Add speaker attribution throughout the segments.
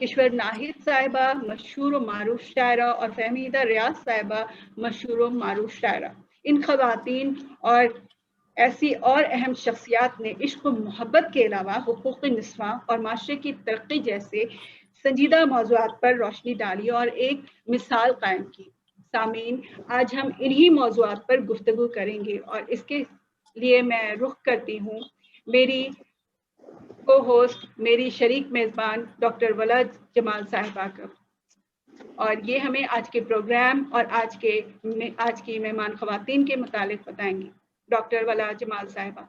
Speaker 1: کشور ناہید صاحبہ مشہور و معروف شاعرہ، اور فہمیدہ ریاض صاحبہ مشہور و معروف شاعرہ. ان خواتین اور ایسی اور اہم شخصیات نے عشق و محبت کے علاوہ حقوق نسواں اور معاشرے کی ترقی جیسے سنجیدہ موضوعات پر روشنی ڈالی اور ایک مثال قائم کی. سامعین، آج ہم انہی موضوعات پر گفتگو کریں گے، اور اس کے لیے میں رخ کرتی ہوں میری کو ہوسٹ، میری شریک میزبان ڈاکٹر ولا جمال صاحبہ کا، اور یہ ہمیں آج کے پروگرام اور آج کی مہمان خواتین کے متعلق بتائیں گی. ڈاکٹر ولا جمال صاحبہ.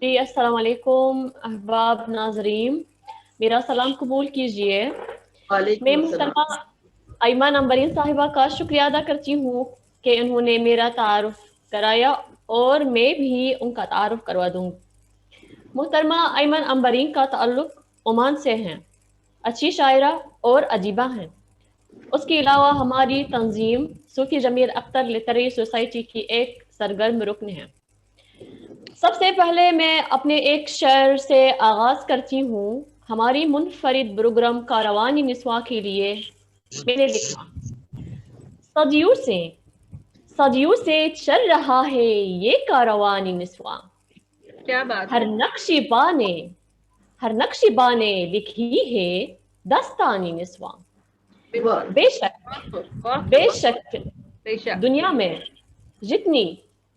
Speaker 2: جی السلام علیکم احباب ناظرین، میرا سلام قبول کیجیے. میں محترمہ ایمن امبرین صاحبہ کا شکریہ ادا کرتی ہوں کہ انہوں نے میرا تعارف کرایا، اور میں بھی ان کا تعارف کروا دوں. محترمہ ایمن امبرین کا تعلق عمان سے ہے، اچھی شاعرہ اور ادیبہ ہیں. اس کے علاوہ ہماری تنظیم صوفی جمیل اختر لٹریری سوسائٹی کی ایک سرگرم رکن ہے. سب سے پہلے میں اپنے ایک شعر سے آغاز کرتی ہوں. ہماری منفرد پروگرام کاروانی نسواں کے لیے میں نے لکھا: صدیوں سے چل رہا ہے یہ کاروانی نسواں.
Speaker 1: کیا بات
Speaker 2: ہر نقش بانے لکھی ہے دستانی نسواں. بے شک دنیا میں جتنی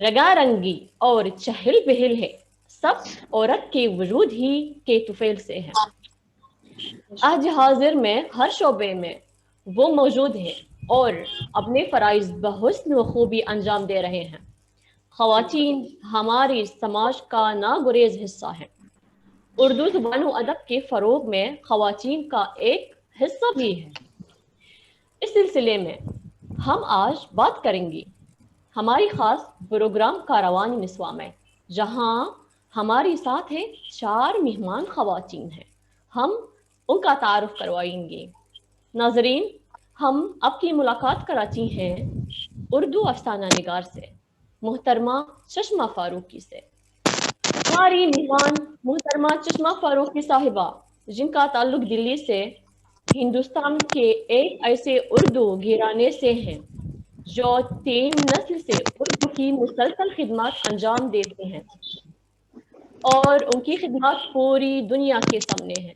Speaker 2: رگا رنگی اور چہل پہل ہے، سب عورت کے وجود ہی کے طفیل سے ہے. آج حاضر میں ہر شعبے میں وہ موجود ہیں اور اپنے فرائض بحسن و خوبی انجام دے رہے ہیں. خواتین ہماری سماج کا ناگریز حصہ ہیں. اردو زبان و ادب کے فروغ میں خواتین کا ایک حصہ بھی ہے. اس سلسلے میں ہم آج بات کریں گی ہماری خاص پروگرام کاروانی نسواں میں، جہاں ہماری ساتھ ہیں 4 مہمان خواتین ہیں. ہم ان کا تعارف کروائیں گے. ناظرین، ہم اب کی ملاقات کراتی ہیں اردو افسانہ نگار سے، محترمہ چشمہ فاروقی سے. ہماری مہمان محترمہ چشمہ فاروقی صاحبہ، جن کا تعلق دلی سے ہندوستان کے ایک ایسے اردو گھرانے سے ہیں جو 3 نسل سے اردو کی مسلسل خدمات انجام دیتے ہیں، اور ان کی خدمات پوری دنیا کے سامنے ہیں.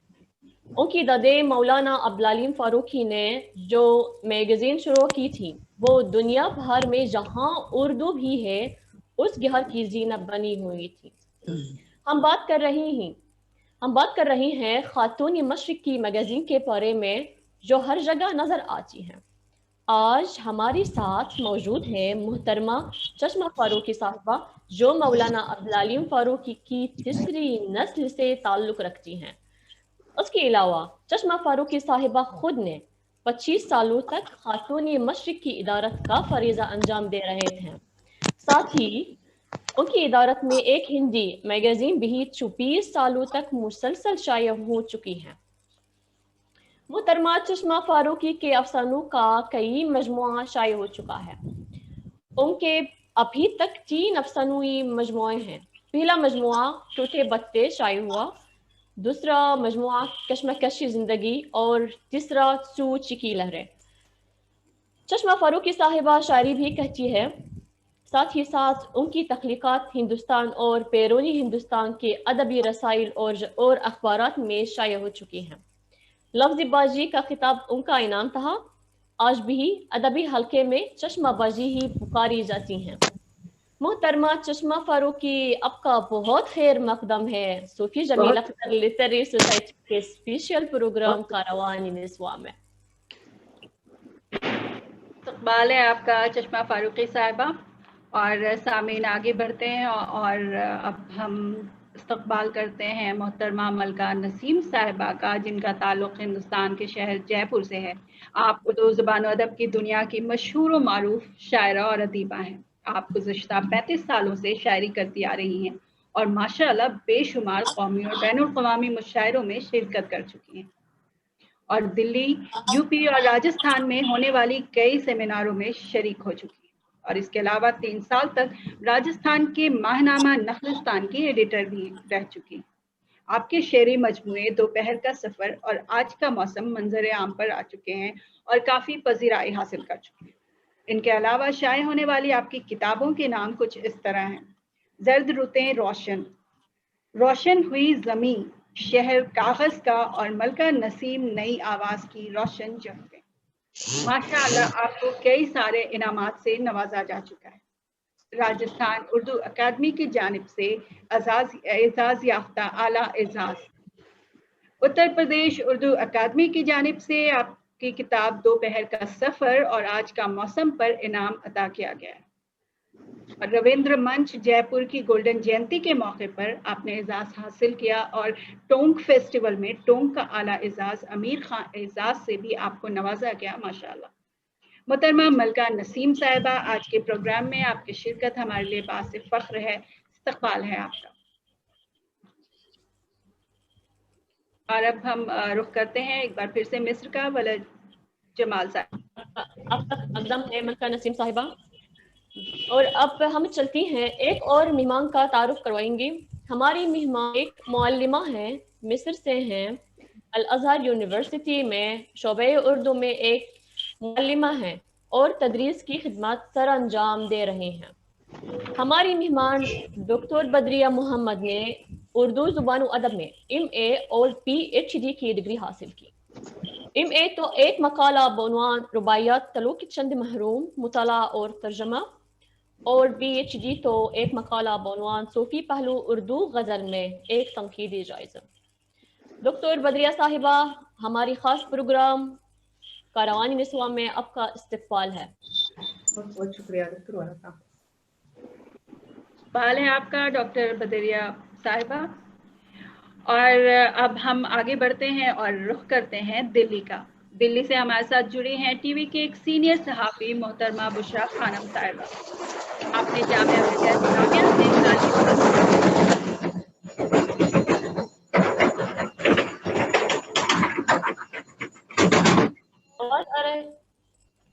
Speaker 2: ان کی دادے مولانا عبدالعلیم فاروقی نے جو میگزین شروع کی تھی، وہ دنیا بھر میں جہاں اردو بھی ہے اس گھر کی زینت بنی ہوئی تھی. ہم بات کر رہی ہیں خاتون مشرق کی میگزین کے بارے میں جو ہر جگہ نظر آتی ہیں. آج ہماری ساتھ موجود ہیں محترمہ چشمہ فاروقی صاحبہ، جو مولانا عبدالعلیم فاروقی کی 3 نسل سے تعلق رکھتی ہیں. اس کے علاوہ چشمہ فاروقی صاحبہ خود نے 25 سالوں تک خاتون مشرق کی ادارت کا فریضہ انجام دے رہے تھے. ساتھ ہی ان کی ادارت میں ایک ہندی میگزین بھی 24 سالوں تک مسلسل شائع ہو چکی ہے. محترمہ چشمہ فاروقی کے افسانوں کا کئی مجموعہ شائع ہو چکا ہے. ان کے ابھی تک 3 افسانوی مجموعے ہیں. پہلا مجموعہ ٹوٹے بتے شائع ہوا، دوسرا مجموعہ کشمکش زندگی، اور تیسرا سوچ کی لہریں. چشمہ فاروقی صاحبہ شاعری بھی کہتی ہے، ساتھ ہی ساتھ ان کی تخلیقات ہندوستان اور بیرونی ہندوستان کے ادبی رسائل اور اخبارات میں شائع ہو چکی ہیں. لفظ بازی کا خطاب ان کا انعام تھا. آج بھی ادبی حلقے میں چشمہ بازی ہی پکاری جاتی ہیں. محترمہ چشمہ فاروقی، آپ کا بہت خیر مقدم ہے صوفی جمیل اختر لٹریری سوسائٹی کے اسپیشل پروگرام کاروانی نسواں میں.
Speaker 1: استقبال ہے آپ کا چشمہ فاروقی صاحبہ. اور سامعین آگے بڑھتے ہیں، اور اب ہم استقبال کرتے ہیں محترمہ ملکہ نسیم صاحبہ کا، جن کا تعلق ہندوستان کے شہر جے پور سے ہے. آپ اردو زبان و ادب کی دنیا کی مشہور و معروف شاعرہ اور ادیبہ ہیں. آپ گزشتہ 35 سالوں سے شاعری کرتی آ رہی ہیں اور ماشاءاللہ بے شمار قومی اور بین الاقوامی مشاعروں میں شرکت کر چکی ہیں، اور دلی، یو پی اور راجستھان میں ہونے والی کئی سیمیناروں میں شریک ہو چکی ہیں. اور اس کے علاوہ 3 سال تک راجستھان کے ماہنامہ نخلستان کی ایڈیٹر بھی رہ چکی ہیں. آپ کے شعری مجموعے دوپہر کا سفر اور آج کا موسم منظر عام پر آ چکے ہیں اور کافی پذیرائی حاصل کر چکے ہیں۔ ان کے علاوہ شائع ہونے والی آپ کی کتابوں کے نام کچھ اس طرح ہیں: زرد رتیں روشن، روشن ہوئی زمیں، شہر کاغذ کا اور ملکہ نسیم نئی آواز کی روشن جگہیں۔ ماشاء اللہ آپ کو کئی سارے انعامات سے نوازا جا چکا ہے۔ راجستھان اردو اکیڈمی کی جانب سے اعزاز یافتہ اعلیٰ اعزاز، اتر پردیش اردو اکیڈمی کی جانب سے آپ کی کتاب دوپہر کا سفر اور آج کا موسم پر انعام عطا کیا گیا ہے۔ اور رویندر منچ جے پور کی گولڈن جینتی کے موقع پر آپ نے اعزاز حاصل کیا، اور ٹونک فیسٹیول میں ٹونک کا اعلیٰ اعزاز امیر خان اعزاز سے بھی آپ کو نوازا گیا۔ ماشاءاللہ محترمہ ملکہ نسیم صاحبہ، آج کے پروگرام میں آپ کی شرکت ہمارے لیے باعث فخر ہے، استقبال ہے آپ کا۔ اور اب ہم رخ کرتے ہیں ایک بار پھر سے مصر کا، ولد جمال صاحب۔
Speaker 2: اب تک اقدم ہے ملکہ نسیم صاحبہ، اور اب ہم چلتی ہیں ایک اور مہمان کا تعارف کروائیں گے۔ ہماری مہمان ایک معلمہ ہیں، مصر سے ہیں، الازہر یونیورسٹی میں شعبہ اردو میں ایک معلمہ ہیں اور تدریس کی خدمات سر انجام دے رہے ہیں۔ ہماری مہمان ڈاکٹر بدریہ محمد نے اردو زبان و ادب میں MA اور PhD کی ڈگری حاصل کی۔ MA تو ایک مقالہ بعنوان رباعیات طلوع کے چند محروم، مطالعہ اور ترجمہ، اور PhD تو ایک مقالہ بعنوان صوفی پہلو اردو غزل میں ایک تنقیدی جائزہ۔ ڈاکٹر بدریہ صاحبہ، ہماری خاص پروگرام کاروان نسواں میں آپ کا استقبال ہے۔
Speaker 3: بہت بہت شکریہ ڈاکٹر ورقہ۔
Speaker 1: استقبال ہے آپ کا ڈاکٹر بدریہ صاحبہ، اور اب ہم آگے بڑھتے ہیں اور رخ کرتے ہیں دلی کا۔ دلی سے ہمارے ساتھ جڑی ہیں ٹی وی کے ایک سینئر صحافی محترمہ بشریٰ خانم صاحبہ۔ آپ نے جامعہ ملیہ اسلامیہ سے تعلیم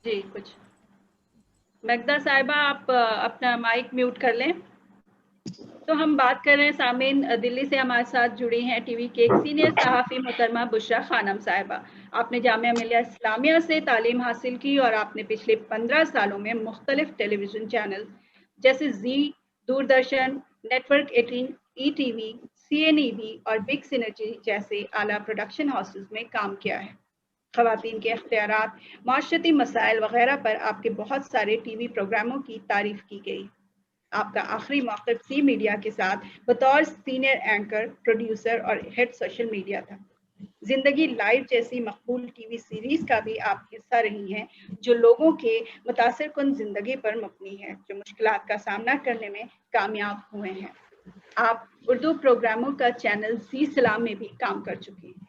Speaker 1: جی کچھ مقدہ صاحبہ آپ اپنا مائک میوٹ کر لیں۔ تو ہم بات کر رہے ہیں سامعین، دلی سے ہمارے ساتھ جڑی ہیں ٹی وی کے ایک سینئر صحافی محترمہ بشریٰ خانم صاحبہ۔ آپ نے جامعہ ملیہ اسلامیہ سے تعلیم حاصل کی اور آپ نے پچھلے 15 سالوں میں مختلف ٹیلی ویژن چینل جیسے Zee, Doordarshan, network 18، ETV، CNEB اور بگ سینرجی جیسے اعلیٰ پروڈکشن ہاؤسز میں کام کیا ہے۔ خواتین کے اختیارات، معاشرتی مسائل وغیرہ پر آپ کے بہت سارے ٹی وی پروگراموں کی تعریف کی گئی۔ آپ کا آخری موقف زی میڈیا کے ساتھ بطور سینئر اینکر، پروڈیوسر اور ہیڈ سوشل میڈیا تھا۔ زندگی لائیو جیسی مقبول ٹی وی سیریز کا بھی آپ حصہ رہی ہیں، جو لوگوں کے متاثر کن زندگی پر مبنی ہے، جو مشکلات کا سامنا کرنے میں کامیاب ہوئے ہیں۔ آپ اردو پروگراموں کا چینل زی سلام میں بھی کام کر چکی ہیں۔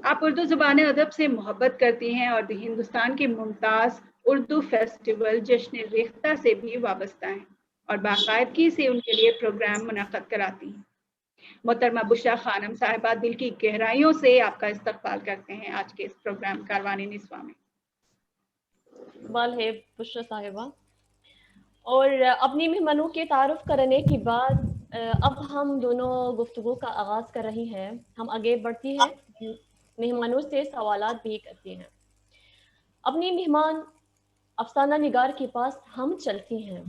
Speaker 1: آپ اردو زبان ادب سے محبت کرتی ہیں اور ہندوستان کے ممتاز اردو فیسٹیول جشن ریختہ سے بھی وابستہ ہیں اور باقاعدگی سے ان کے لیے پروگرام منعقد کراتی ہیں۔ محترمہ بشریٰ خانم صاحبہ، دل کی گہرائیوں سے آپ کا استقبال کرتے ہیں آج کے اس پروگرام کاروان نسواں میں۔
Speaker 2: استقبال ہے بشریٰ صاحبہ، اور اپنی مہمانوں کے تعارف کرنے کے بعد اب ہم دونوں گفتگو کا آغاز کر رہی ہیں۔ ہم آگے بڑھتی ہیں، مہمانوں سے سوالات بھی کرتی ہیں۔ اپنی مہمان افسانہ نگار کے پاس ہم چلتی ہیں۔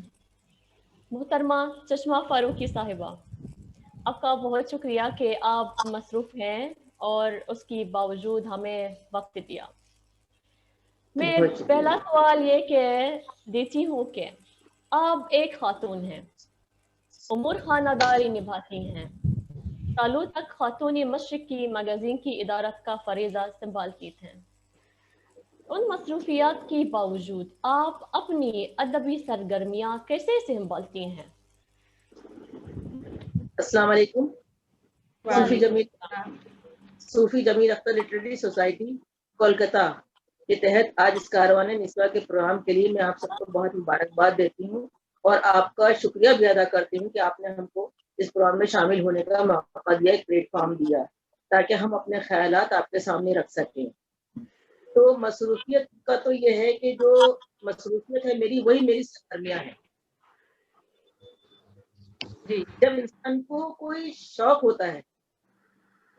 Speaker 2: محترمہ چشمہ فاروقی صاحبہ، آپ کا بہت شکریہ کہ آپ مصروف ہیں اور اس کی باوجود ہمیں وقت دیا۔ میں پہلا سوال یہ کہ دیتی ہوں کہ آپ ایک خاتون ہیں، امور خانہ داری نبھاتی ہیں، سالوں تک خاتون مشرق کی میگزین کی ادارت کا فریضہ سنبھالتی تھیں۔ ان مصروفیات کے باوجود آپ اپنی ادبی سرگرمیاں کیسے سنبھالتی ہیں؟
Speaker 3: السلام علیکم۔ صوفی جمیل اختر لٹریری سوسائٹی کولکتہ کے تحت آج اس کاروان نسواں کے پروگرام کے لیے میں آپ سب کو بہت مبارکباد دیتی ہوں اور آپ کا شکریہ بھی ادا کرتی ہوں کہ آپ نے ہم کو اس پروگرام میں شامل ہونے کا موقع دیا، ایک پلیٹ فارم دیا تاکہ ہم اپنے خیالات آپ کے سامنے رکھ سکیں۔ تو مصروفیت کا تو یہ ہے کہ جو مصروفیت ہے میری، وہی میری سرگرمیاں ہیں۔ جب انسان کو کوئی شوق ہوتا ہے،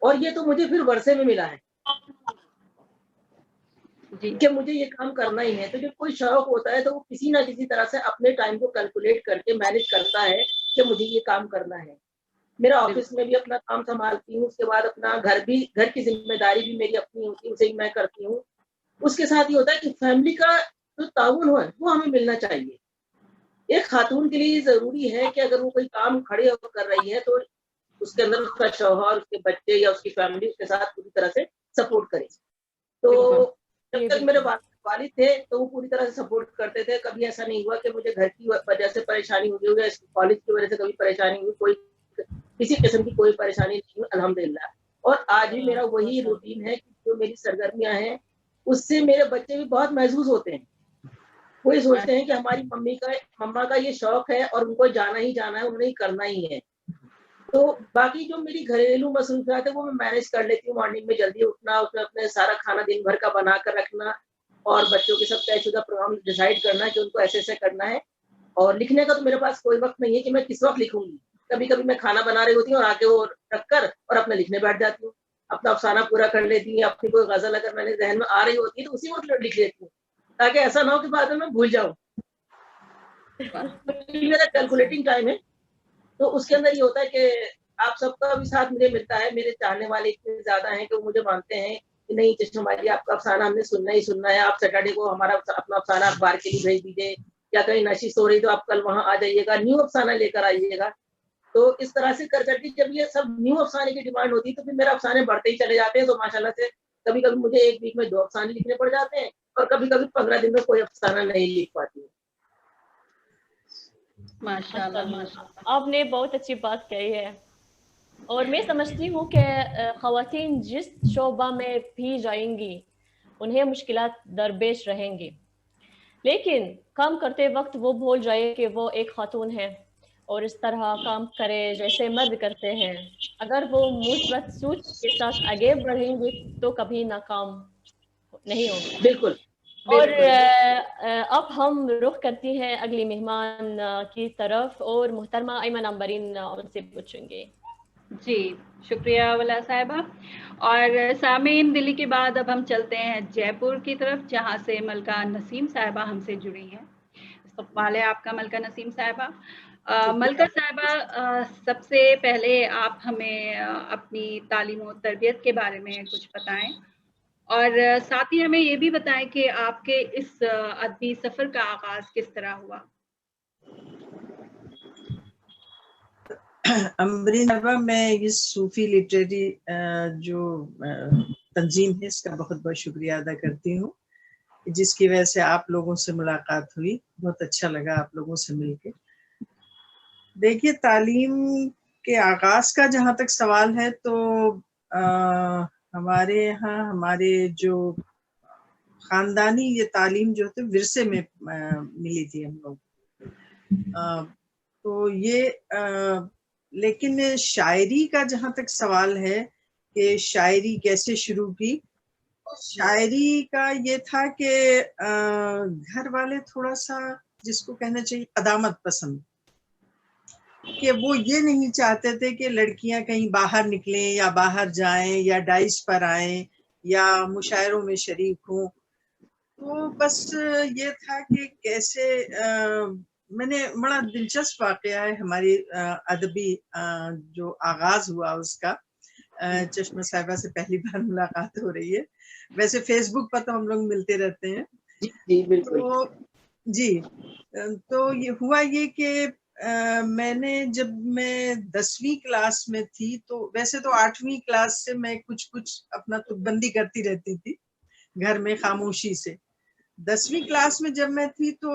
Speaker 3: اور یہ تو مجھے پھر ورثے میں ملا ہے کہ مجھے یہ کام کرنا ہی ہے، تو جب کوئی شوق ہوتا ہے تو وہ کسی نہ کسی طرح سے اپنے ٹائم کو کیلکولیٹ کر کے مینج کرتا ہے کہ مجھے یہ کام کرنا ہے. میرا آفس میں بھی اپنا کام سنبھالتی ہوں، اس کے بعد اپنا گھر کی ذمہ داری بھی میری اپنی ہوتی ہے، اسے میں کرتی ہوں. اس کے ساتھ یہ ہوتا ہے کہ فیملی کا جو تعاون ہے وہ ہمیں ملنا چاہیے. ایک خاتون کے لیے ضروری ہے کہ اگر وہ کوئی کام کھڑے ہو کر رہی ہے تو اس کے اندر اس کا شوہر، اس کے بچے یا اس کی فیملی اس کے ساتھ پوری طرح سے سپورٹ کرے. تو جب تک میرے والد تھے تو وہ پوری طرح سے سپورٹ کرتے تھے. کبھی ایسا نہیں ہوا کہ مجھے گھر کی وجہ سے پریشانی ہوئی یا کالج کی وجہ سے کبھی پریشانی ہوئی، کوئی کسی قسم کی کوئی پریشانی نہیں ہوئی الحمدللہ. اور آج بھی میرا وہی روٹین ہے کہ جو میری سرگرمیاں ہیں اس سے میرے بچے بھی بہت محظوظ ہوتے ہیں. وہ یہ سوچتے ہیں کہ ہماری مما کا یہ شوق ہے اور ان کو جانا ہی جانا ہے، انہیں ہی کرنا ہی ہے. تو باقی جو میری گھریلو مصروفیات ہے وہ میں مینج کر لیتی ہوں. مارننگ میں جلدی اٹھنا، اس میں اپنے سارا کھانا دن بھر کا بنا کر رکھنا، اور بچوں کے سب طے شدہ پروگرام ڈیسائیڈ کرنا کہ ان کو ایسے ایسے کرنا ہے. اور لکھنے کا تو میرے پاس کوئی وقت نہیں ہے کہ میں کس وقت لکھوں گی. کبھی کبھی میں کھانا بنا رہی ہوتی ہوں اور آ کے وہ رکھ کر اور اپنا لکھنے بیٹھ جاتی ہوں. اپنا افسانہ پورا کر لیتی ہوں، اپنی کوئی غزل اگر میں نے ذہن میں آ رہی ہوتی ہے تو اسی وقت لکھ لیتی ہوں، تاکہ ایسا نہ ہو کہ بعد میں بھول جاؤں. میرا کیلکولیٹنگ ٹائم ہے، تو اس کے اندر یہ ہوتا ہے کہ آپ سب کا بھی ساتھ مجھے ملتا ہے. میرے چاہنے والے اتنے زیادہ ہیں کہ وہ مجھے مانتے ہیں کہ نہیں چشمہ جی آپ کا افسانہ ہم نے سننا ہی سننا ہے. آپ سیٹرڈے کو ہمارا اپنا افسانہ اخبار کے لیے بھیج دیجیے، یا کہیں نشست ہو رہی تو آپ کل وہاں آ جائیے گا، نیو افسانہ لے کر آئیے گا. تو اس طرح سے کر کے جب یہ سب نیو افسانے کی ڈیمانڈ ہوتی ہے تو پھر میرے افسانے بڑھتے ہی چلے جاتے ہیں. تو ماشاءاللہ سے کبھی کبھی مجھے ایک ویک میں 2 افسانے لکھنے پڑ جاتے ہیں، اور کبھی کبھی 15 دن میں کوئی افسانہ نہیں لکھ پاتی.
Speaker 2: ماشاءاللہ آپ نے بہت اچھی بات کہی ہے. اور میں سمجھتی ہوں کہ خواتین جس شعبہ میں بھی جائیں گی انہیں مشکلات درپیش رہیں گی، لیکن کام کرتے وقت وہ بھول جائے کہ وہ ایک خاتون ہے اور اس طرح کام کرے جیسے مرد کرتے ہیں. اگر وہ مثبت سوچ کے ساتھ آگے بڑھیں گے تو کبھی ناکام نہیں ہوں گے.
Speaker 3: بالکل.
Speaker 2: اور اب ہم رخ کرتی ہیں اگلی مہمان کی طرف، اور محترمہ ایمن امبرین ان سے پوچھیں گے.
Speaker 1: جی شکریہ ولا صاحبہ. اور سامعین، دلی کے بعد اب ہم چلتے ہیں جے پور کی طرف، جہاں سے ملکہ نسیم صاحبہ ہم سے جڑی ہیں. استقبال ہے آپ کا ملکہ نسیم صاحبہ. ملکہ صاحبہ، سب سے پہلے آپ ہمیں اپنی تعلیم و تربیت کے بارے میں کچھ بتائیں، اور ساتھ ہی ہمیں یہ بھی بتائیں کہ آپ کے اس ادبی سفر کا آغاز کس طرح ہوا.
Speaker 4: امبرین صاحبہ، میں اس صوفی لٹریری جو تنظیم ہے اس کا بہت بہت شکریہ ادا کرتی ہوں، جس کی وجہ سے آپ لوگوں سے ملاقات ہوئی. بہت اچھا لگا آپ لوگوں سے مل کے. دیکھیے، تعلیم کے آغاز کا جہاں تک سوال ہے تو ہمارے یہاں ہمارے جو خاندانی یہ تعلیم جو تھی ورثے میں ملی تھی ہم لوگ. تو یہ لیکن شاعری کا جہاں تک سوال ہے کہ شاعری کیسے شروع کی، شاعری کا یہ تھا کہ گھر والے تھوڑا سا جس کو کہنا چاہیے قدامت پسند، کہ وہ یہ نہیں چاہتے تھے کہ لڑکیاں کہیں باہر نکلیں یا باہر جائیں یا ڈائس پر آئیں یا مشاعروں میں شریک ہوں. تو بس یہ تھا کہ کیسے میں نے بڑا دلچسپ واقعہ ہے ہماری ادبی جو آغاز ہوا اس کا. چشمہ صاحبہ سے پہلی بار ملاقات ہو رہی ہے، ویسے فیس بک پر تو ہم لوگ ملتے رہتے ہیں.
Speaker 3: جی بالکل.
Speaker 4: تو یہ ہوا یہ کہ میں نے جب میں 10ویں کلاس میں تھی، تو ویسے تو 8ویں کلاس سے میں کچھ اپنا تک بندی کرتی رہتی تھی گھر میں خاموشی سے. 10ویں کلاس میں جب میں تھی تو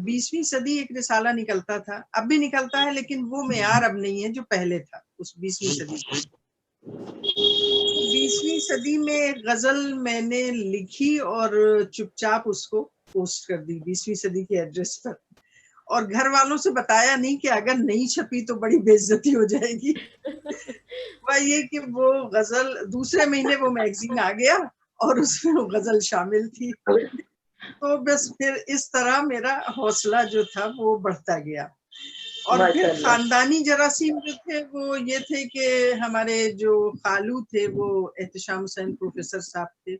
Speaker 4: 20ویں صدی ایک رسالہ نکلتا تھا، اب بھی نکلتا ہے لیکن وہ معیار اب نہیں ہے جو پہلے تھا اس 20ویں صدی میں. 20ویں صدی میں غزل میں نے لکھی اور چپ چاپ اس کو پوسٹ کر دی 20ویں صدی کے ایڈریس پر، اور گھر والوں سے بتایا نہیں کہ اگر نہیں چھپی تو بڑی بے عزتی ہو جائے گی. وہ یہ کہ وہ غزل دوسرے مہینے وہ میگزین آ گیا اور اس میں وہ غزل شامل تھی. تو بس پھر اس طرح میرا حوصلہ جو تھا وہ بڑھتا گیا. اور پھر خاندانی جراثیم جو تھے وہ یہ تھے کہ ہمارے جو خالو تھے وہ احتشام حسین پروفیسر صاحب تھے،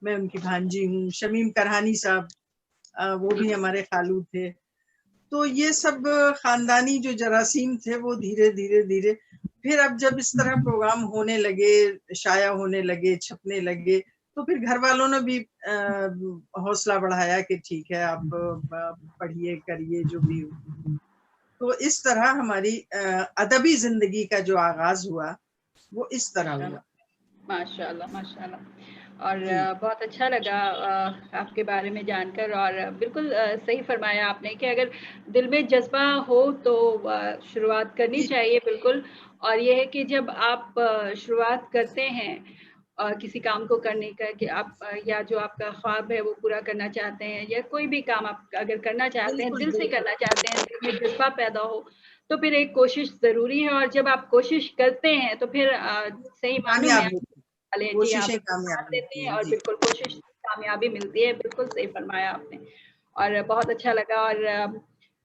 Speaker 4: میں ان کی بھانجی ہوں. شمیم کرہانی صاحب وہ بھی ہمارے خالو تھے. تو یہ سب خاندانی جو جراثیم تھے وہ دھیرے دھیرے دھیرے پھر اب جب اس طرح پروگرام ہونے لگے، شائع ہونے لگے، چھپنے لگے، تو پھر گھر والوں نے بھی حوصلہ بڑھایا کہ ٹھیک ہے آپ پڑھیے کریے جو بھی. تو اس طرح ہماری ادبی زندگی کا جو آغاز ہوا وہ اس طرح ہوا.
Speaker 1: ماشاءاللہ ماشاءاللہ. اور بہت اچھا لگا آپ کے بارے میں جان کر، اور بالکل صحیح فرمایا آپ نے کہ اگر دل میں جذبہ ہو تو شروعات کرنی چاہیے. بالکل. اور یہ ہے کہ جب آپ شروعات کرتے ہیں کسی کام کو کرنے کا، کہ آپ یا جو آپ کا خواب ہے وہ پورا کرنا چاہتے ہیں، یا کوئی بھی کام آپ اگر کرنا چاہتے ہیں، دل سے کرنا چاہتے ہیں، دل میں جذبہ پیدا ہو، تو پھر ایک کوشش ضروری ہے. اور جب آپ کوشش کرتے ہیں تو پھر صحیح معنوں میں
Speaker 4: کوششیں کامیاب
Speaker 1: دیتے ہیں، اور بالکل کوشش کامیابی ملتی ہے. بالکل صحیح فرمایا آپ نے، اور بہت اچھا لگا. اور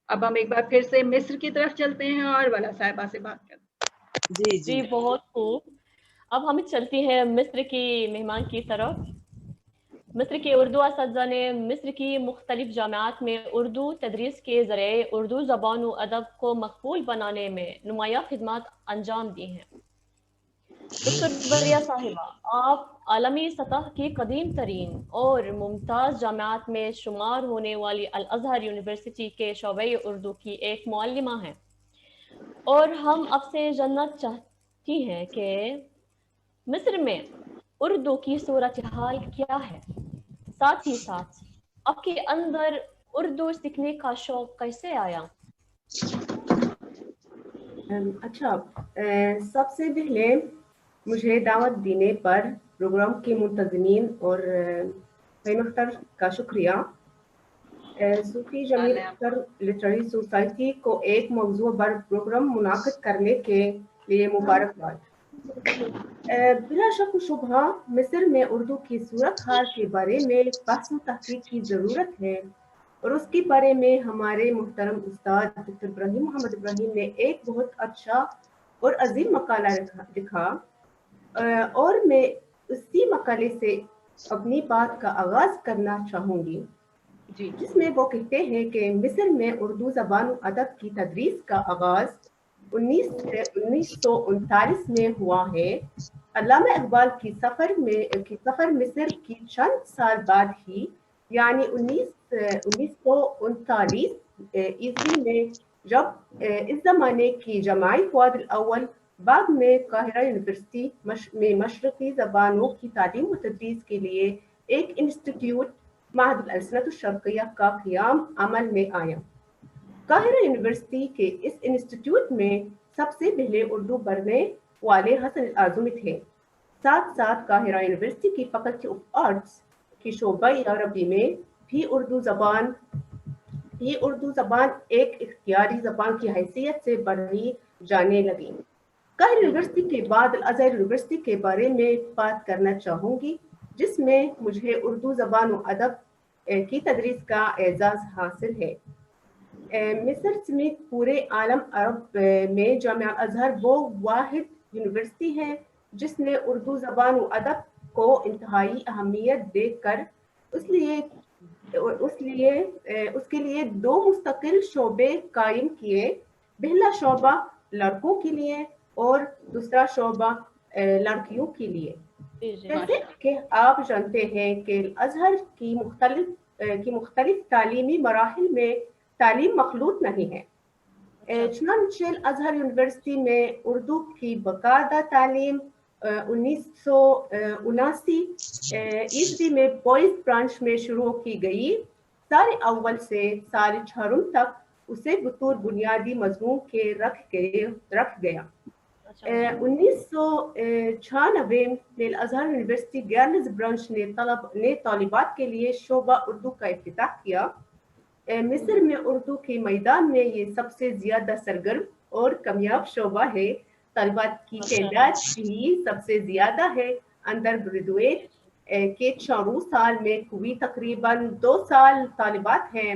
Speaker 1: اب ہم ایک بار پھر سے مصر کی طرف چلتے ہیں اور والا صاحبہ سے بات کرتے ہیں.
Speaker 2: جی بہت خوب. اب ہم چلتی ہیں مصر کی مہمان کی طرف. مصر کے اردو اساتذہ نے مصر کی مختلف جامعات میں اردو تدریس کے ذریعے اردو زبان و ادب کو مقبول بنانے میں نمایاں خدمات انجام دی ہیں. دکتور بریہ صاحبہ، آپ عالمی سطح کی قدیم ترین اور ممتاز جامعات میں شمار ہونے والی الازہر یونیورسٹی کے شعبہ اردو کی ایک معلمہ ہیں، اور ہم اب سے جاننا چاہتی ہیں کہ مصر میں اردو کی صورتحال کیا ہے، ساتھ ہی ساتھ آپ کے اندر اردو سیکھنے کا شوق کیسے آیا؟
Speaker 5: اچھا، سب سے پہلے مجھے دعوت دینے پر پروگرام کے منتظمین اور فہیم اختر کا شکریہ. صوفی جمیل اختر لٹریری سوسائٹی کو ایک موضوع پر پروگرام منعقد کرنے کے لیے مبارکباد. بلا شک و شبہ مصر میں اردو کی صورتحال کے بارے میں بحث و تحقیق کی ضرورت ہے، اور اس کے بارے میں ہمارے محترم استاد ڈاکٹر ابراہیم محمد ابراہیم نے ایک بہت اچھا اور عظیم مقالہ لکھا، اور میں اسی مقالے سے اپنی بات کا آغاز کرنا چاہوں گی، جس میں وہ کہتے ہیں کہ مصر میں اردو زبان و ادب کی تدریس کا آغاز 1939 میں ہوا ہے. علامہ اقبال کی سفر مصر کی چند سال بعد ہی، یعنی 1939 عیسوی میں، جب اس زمانے کی جامعہ فؤاد الاول بعد میں قاہرہ یونیورسٹی میں مشرقی زبانوں کی تعلیم و تدریس کے لیے ایک انسٹیٹیوٹ معہد الألسنة الشرقیہ کا قیام عمل میں آیا. قاہرہ یونیورسٹی کے اس انسٹیٹیوٹ میں سب سے پہلے اردو پڑھنے والے حسن العظمی تھے. ساتھ ساتھ قاہرہ یونیورسٹی کی فیکلٹی آف آرٹس کی شعبہ عربی میں بھی اردو زبان ایک اختیاری زبان کی حیثیت سے پڑھی جانے لگی. قاہرہ یونیورسٹی کے بعد الازہر یونیورسٹی کے بارے میں بات کرنا چاہوں گی، جس میں مجھے اردو زبان و ادب کی تدریس کا اعزاز حاصل ہے. مصر سمیت پورے عالم عرب میں جامعہ الازہر وہ واحد یونیورسٹی ہے جس نے اردو زبان و ادب کو انتہائی اہمیت دے کر اس کے لیے 2 مستقل شعبے قائم کیے. پہلا شعبہ لڑکوں کے لیے اور دوسرا شعبہ لڑکیوں کے لیے. جیسے کہ آپ جانتے ہیں کہ الازہر کی مختلف تعلیمی مراحل میں تعلیم مخلوط نہیں ہے. چنانچہ الازہر یونیورسٹی میں اردو کی باقاعدہ تعلیم 1979 عیسوی میں بوائز برانچ میں شروع کی گئی. سال اول سے سال 6 تک اسے بطور بنیادی مضمون کے رکھ گیا. 1996 میں الازہر یونیورسٹی گرلز برانچ نے طالبات کے لیے شعبہ اردو کا افتتاح کیا. مصر میں اردو کے میدان میں یہ سب سے زیادہ سرگرم اور کامیاب شعبہ ہے. طالبات کی تعداد بھی سب سے زیادہ ہے. انڈر گریجویٹ کے 4 سال میں کوئی تقریباً 2 سال طالبات ہیں.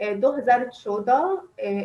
Speaker 5: 2014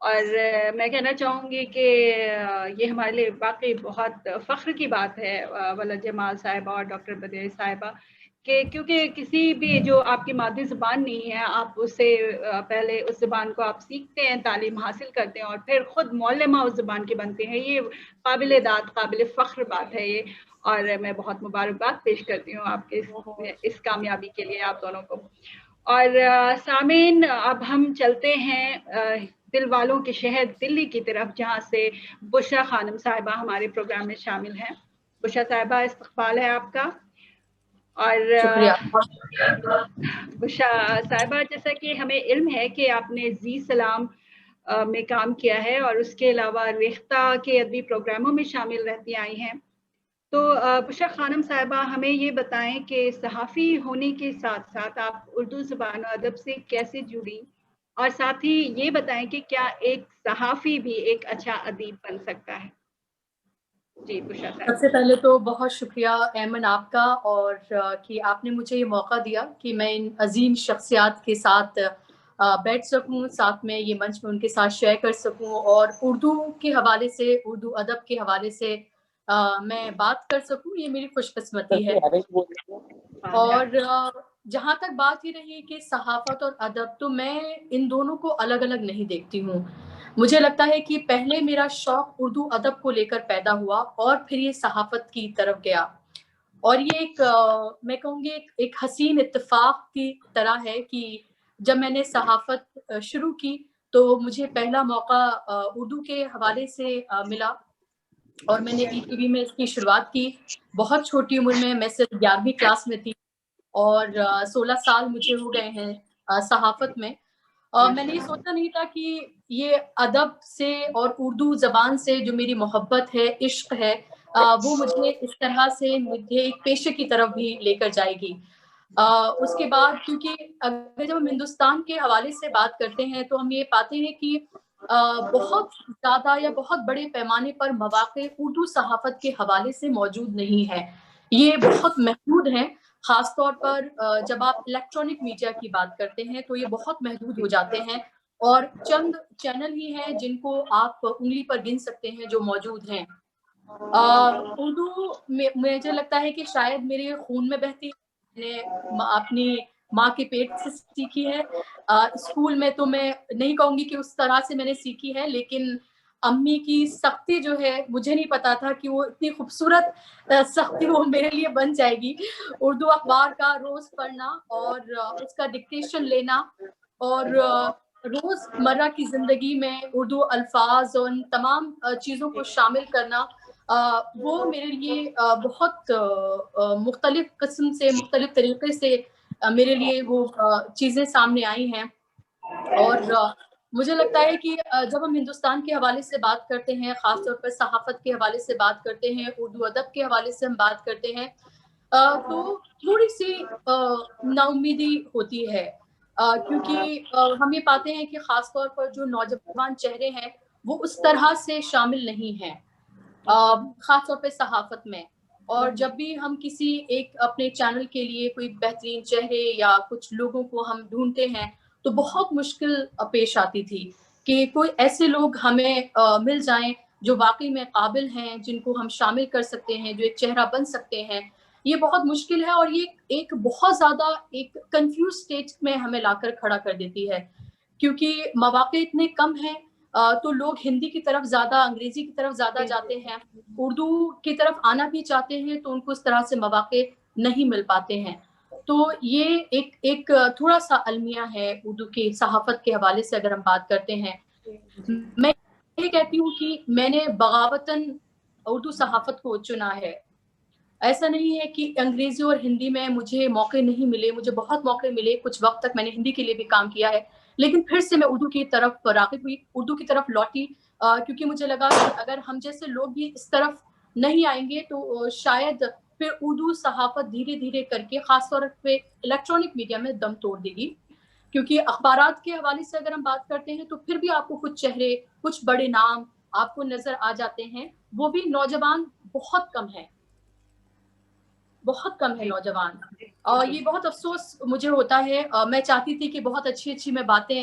Speaker 1: اور میں کہنا چاہوں گی کہ یہ ہمارے لیے واقعی بہت فخر کی بات ہے ولد جمال صاحبہ اور ڈاکٹر بدیع صاحبہ کہ کیونکہ کسی بھی جو آپ کی مادری زبان نہیں ہے آپ اسے پہلے اس زبان کو آپ سیکھتے ہیں، تعلیم حاصل کرتے ہیں اور پھر خود معلمہ اس زبان کے بنتے ہیں. یہ قابل داد قابل فخر بات ہے یہ، اور میں بہت مبارکباد پیش کرتی ہوں آپ کے اس کامیابی کے لیے آپ دونوں کو. اور سامعین اب ہم چلتے ہیں دل والوں کے شہر دلی کی طرف، جہاں سے بشریٰ خانم صاحبہ ہمارے پروگرام میں شامل ہیں. بشریٰ صاحبہ استقبال ہے آپ کا. اور
Speaker 6: شکریہ.
Speaker 1: بشریٰ صاحبہ جیسا کہ ہمیں علم ہے کہ آپ نے زی سلام میں کام کیا ہے اور اس کے علاوہ ریختہ کے ادبی پروگراموں میں شامل رہتی آئی ہیں. تو بشریٰ خانم صاحبہ ہمیں یہ بتائیں کہ صحافی ہونے کے ساتھ ساتھ آپ اردو زبان و ادب سے کیسے جڑی، اور ساتھ ہی یہ بتائیں کہ کیا ایک صحافی بھی ایک اچھا ادیب بن سکتا ہے؟ جی بشریٰ صاحبہ.
Speaker 6: سب سے پہلے تو بہت شکریہ ایمن آپ کا، اور کہ آپ نے مجھے یہ موقع دیا کہ میں ان عظیم شخصیات کے ساتھ بیٹھ سکوں، ساتھ میں یہ منچ میں ان کے ساتھ شیئر کر سکوں، اور اردو کے حوالے سے، اردو ادب کے حوالے سے میں بات کر سکوں. یہ میری خوش قسمتی ہے. اور جہاں تک بات یہ رہی کہ صحافت اور ادب، تو میں ان دونوں کو الگ الگ نہیں دیکھتی ہوں. مجھے لگتا ہے کہ پہلے میرا شوق اردو ادب کو لے کر پیدا ہوا اور پھر یہ صحافت کی طرف گیا. اور یہ ایک میں کہوں گی ایک حسین اتفاق کی طرح ہے کہ جب میں نے صحافت شروع کی تو مجھے پہلا موقع اردو کے حوالے سے ملا، اور میں نے ETV میں اس کی شروعات کی. بہت چھوٹی عمر میں صرف 11ویں کلاس میں تھی، اور 16 سال مجھے ہو گئے ہیں صحافت میں. میں نے یہ سوچا نہیں تھا کہ یہ ادب سے اور اردو زبان سے جو میری محبت ہے، عشق ہے، وہ مجھے اس طرح سے مجھے ایک پیشے کی طرف بھی لے کر جائے گی. اس کے بعد کیونکہ اگر جب ہم ہندوستان کے حوالے سے بات کرتے ہیں تو ہم یہ پاتے ہیں کہ بہت زیادہ یا بہت بڑے پیمانے پر مواقع اردو صحافت کے حوالے سے موجود نہیں ہے. یہ بہت محدود ہیں. خاص طور پر جب آپ الیکٹرانک میڈیا کی بات کرتے ہیں تو یہ بہت محدود ہو جاتے ہیں، اور چند چینل ہی ہیں جن کو آپ انگلی پر گن سکتے ہیں جو موجود ہیں. اردو مجھے لگتا ہے کہ شاید میرے خون میں بہتی ہے. میں نے اپنی ماں کے پیٹ سے سیکھی ہے. اسکول میں تو میں نہیں کہوں گی کہ اس طرح سے میں نے سیکھی ہے، لیکن امی کی سختی جو ہے مجھے نہیں پتا تھا کہ وہ اتنی خوبصورت سختی وہ میرے لیے بن جائے گی. اردو اخبار کا روز پڑھنا اور اس کا ڈکٹیشن لینا، اور روز مرہ کی زندگی میں اردو الفاظ اور ان تمام چیزوں کو شامل کرنا، وہ میرے لیے بہت مختلف قسم سے، مختلف طریقے سے میرے لیے وہ چیزیں سامنے آئی ہیں. اور مجھے لگتا ہے کہ جب ہم ہندوستان کے حوالے سے بات کرتے ہیں، خاص طور پر صحافت کے حوالے سے بات کرتے ہیں، اردو ادب کے حوالے سے ہم بات کرتے ہیں، تو تھوڑی سی نا امیدی ہوتی ہے، کیونکہ ہم یہ پاتے ہیں کہ خاص طور پر جو نوجوان چہرے ہیں وہ اس طرح سے شامل نہیں ہیں خاص طور پہ صحافت میں. اور جب بھی ہم کسی ایک اپنے چینل کے لیے کوئی بہترین چہرے یا کچھ لوگوں کو ہم ڈھونڈتے ہیں تو بہت مشکل پیش آتی تھی کہ کوئی ایسے لوگ ہمیں مل جائیں جو واقعی میں قابل ہیں، جن کو ہم شامل کر سکتے ہیں، جو ایک چہرہ بن سکتے ہیں. یہ بہت مشکل ہے، اور یہ ایک بہت زیادہ ایک کنفیوز اسٹیج میں ہمیں لا کر کھڑا کر دیتی ہے، کیونکہ مواقع اتنے کم ہیں. تو لوگ ہندی کی طرف زیادہ، انگریزی کی طرف زیادہ جاتے ہیں، اردو کی طرف آنا بھی چاہتے ہیں تو ان کو اس طرح سے مواقع نہیں مل پاتے ہیں. تو یہ ایک تھوڑا سا المیہ ہے اردو کی صحافت کے حوالے سے اگر ہم بات کرتے ہیں. میں یہ کہتی ہوں کہ میں نے بغاوتاً اردو صحافت کو چنا ہے. ایسا نہیں ہے کہ انگریزی اور ہندی میں مجھے موقع نہیں ملے، مجھے بہت موقع ملے. کچھ وقت تک میں نے ہندی کے لیے بھی کام کیا ہے، لیکن پھر سے میں اردو کی طرف راغب ہوئی، اردو کی طرف لوٹی، کیونکہ مجھے لگا کہ اگر ہم جیسے لوگ بھی اس طرف نہیں آئیں گے تو شاید پھر اردو صحافت دھیرے دھیرے کر کے خاص طور پہ الیکٹرانک میڈیا میں دم توڑ دے گی. کیونکہ اخبارات کے حوالے سے اگر ہم بات کرتے ہیں تو پھر بھی آپ کو کچھ چہرے، کچھ بڑے نام آپ کو نظر آ جاتے ہیں، وہ بھی نوجوان بہت کم ہے، بہت کم ہے نوجوان. اور یہ بہت افسوس مجھے ہوتا ہے. میں چاہتی تھی کہ بہت اچھی اچھی میں باتیں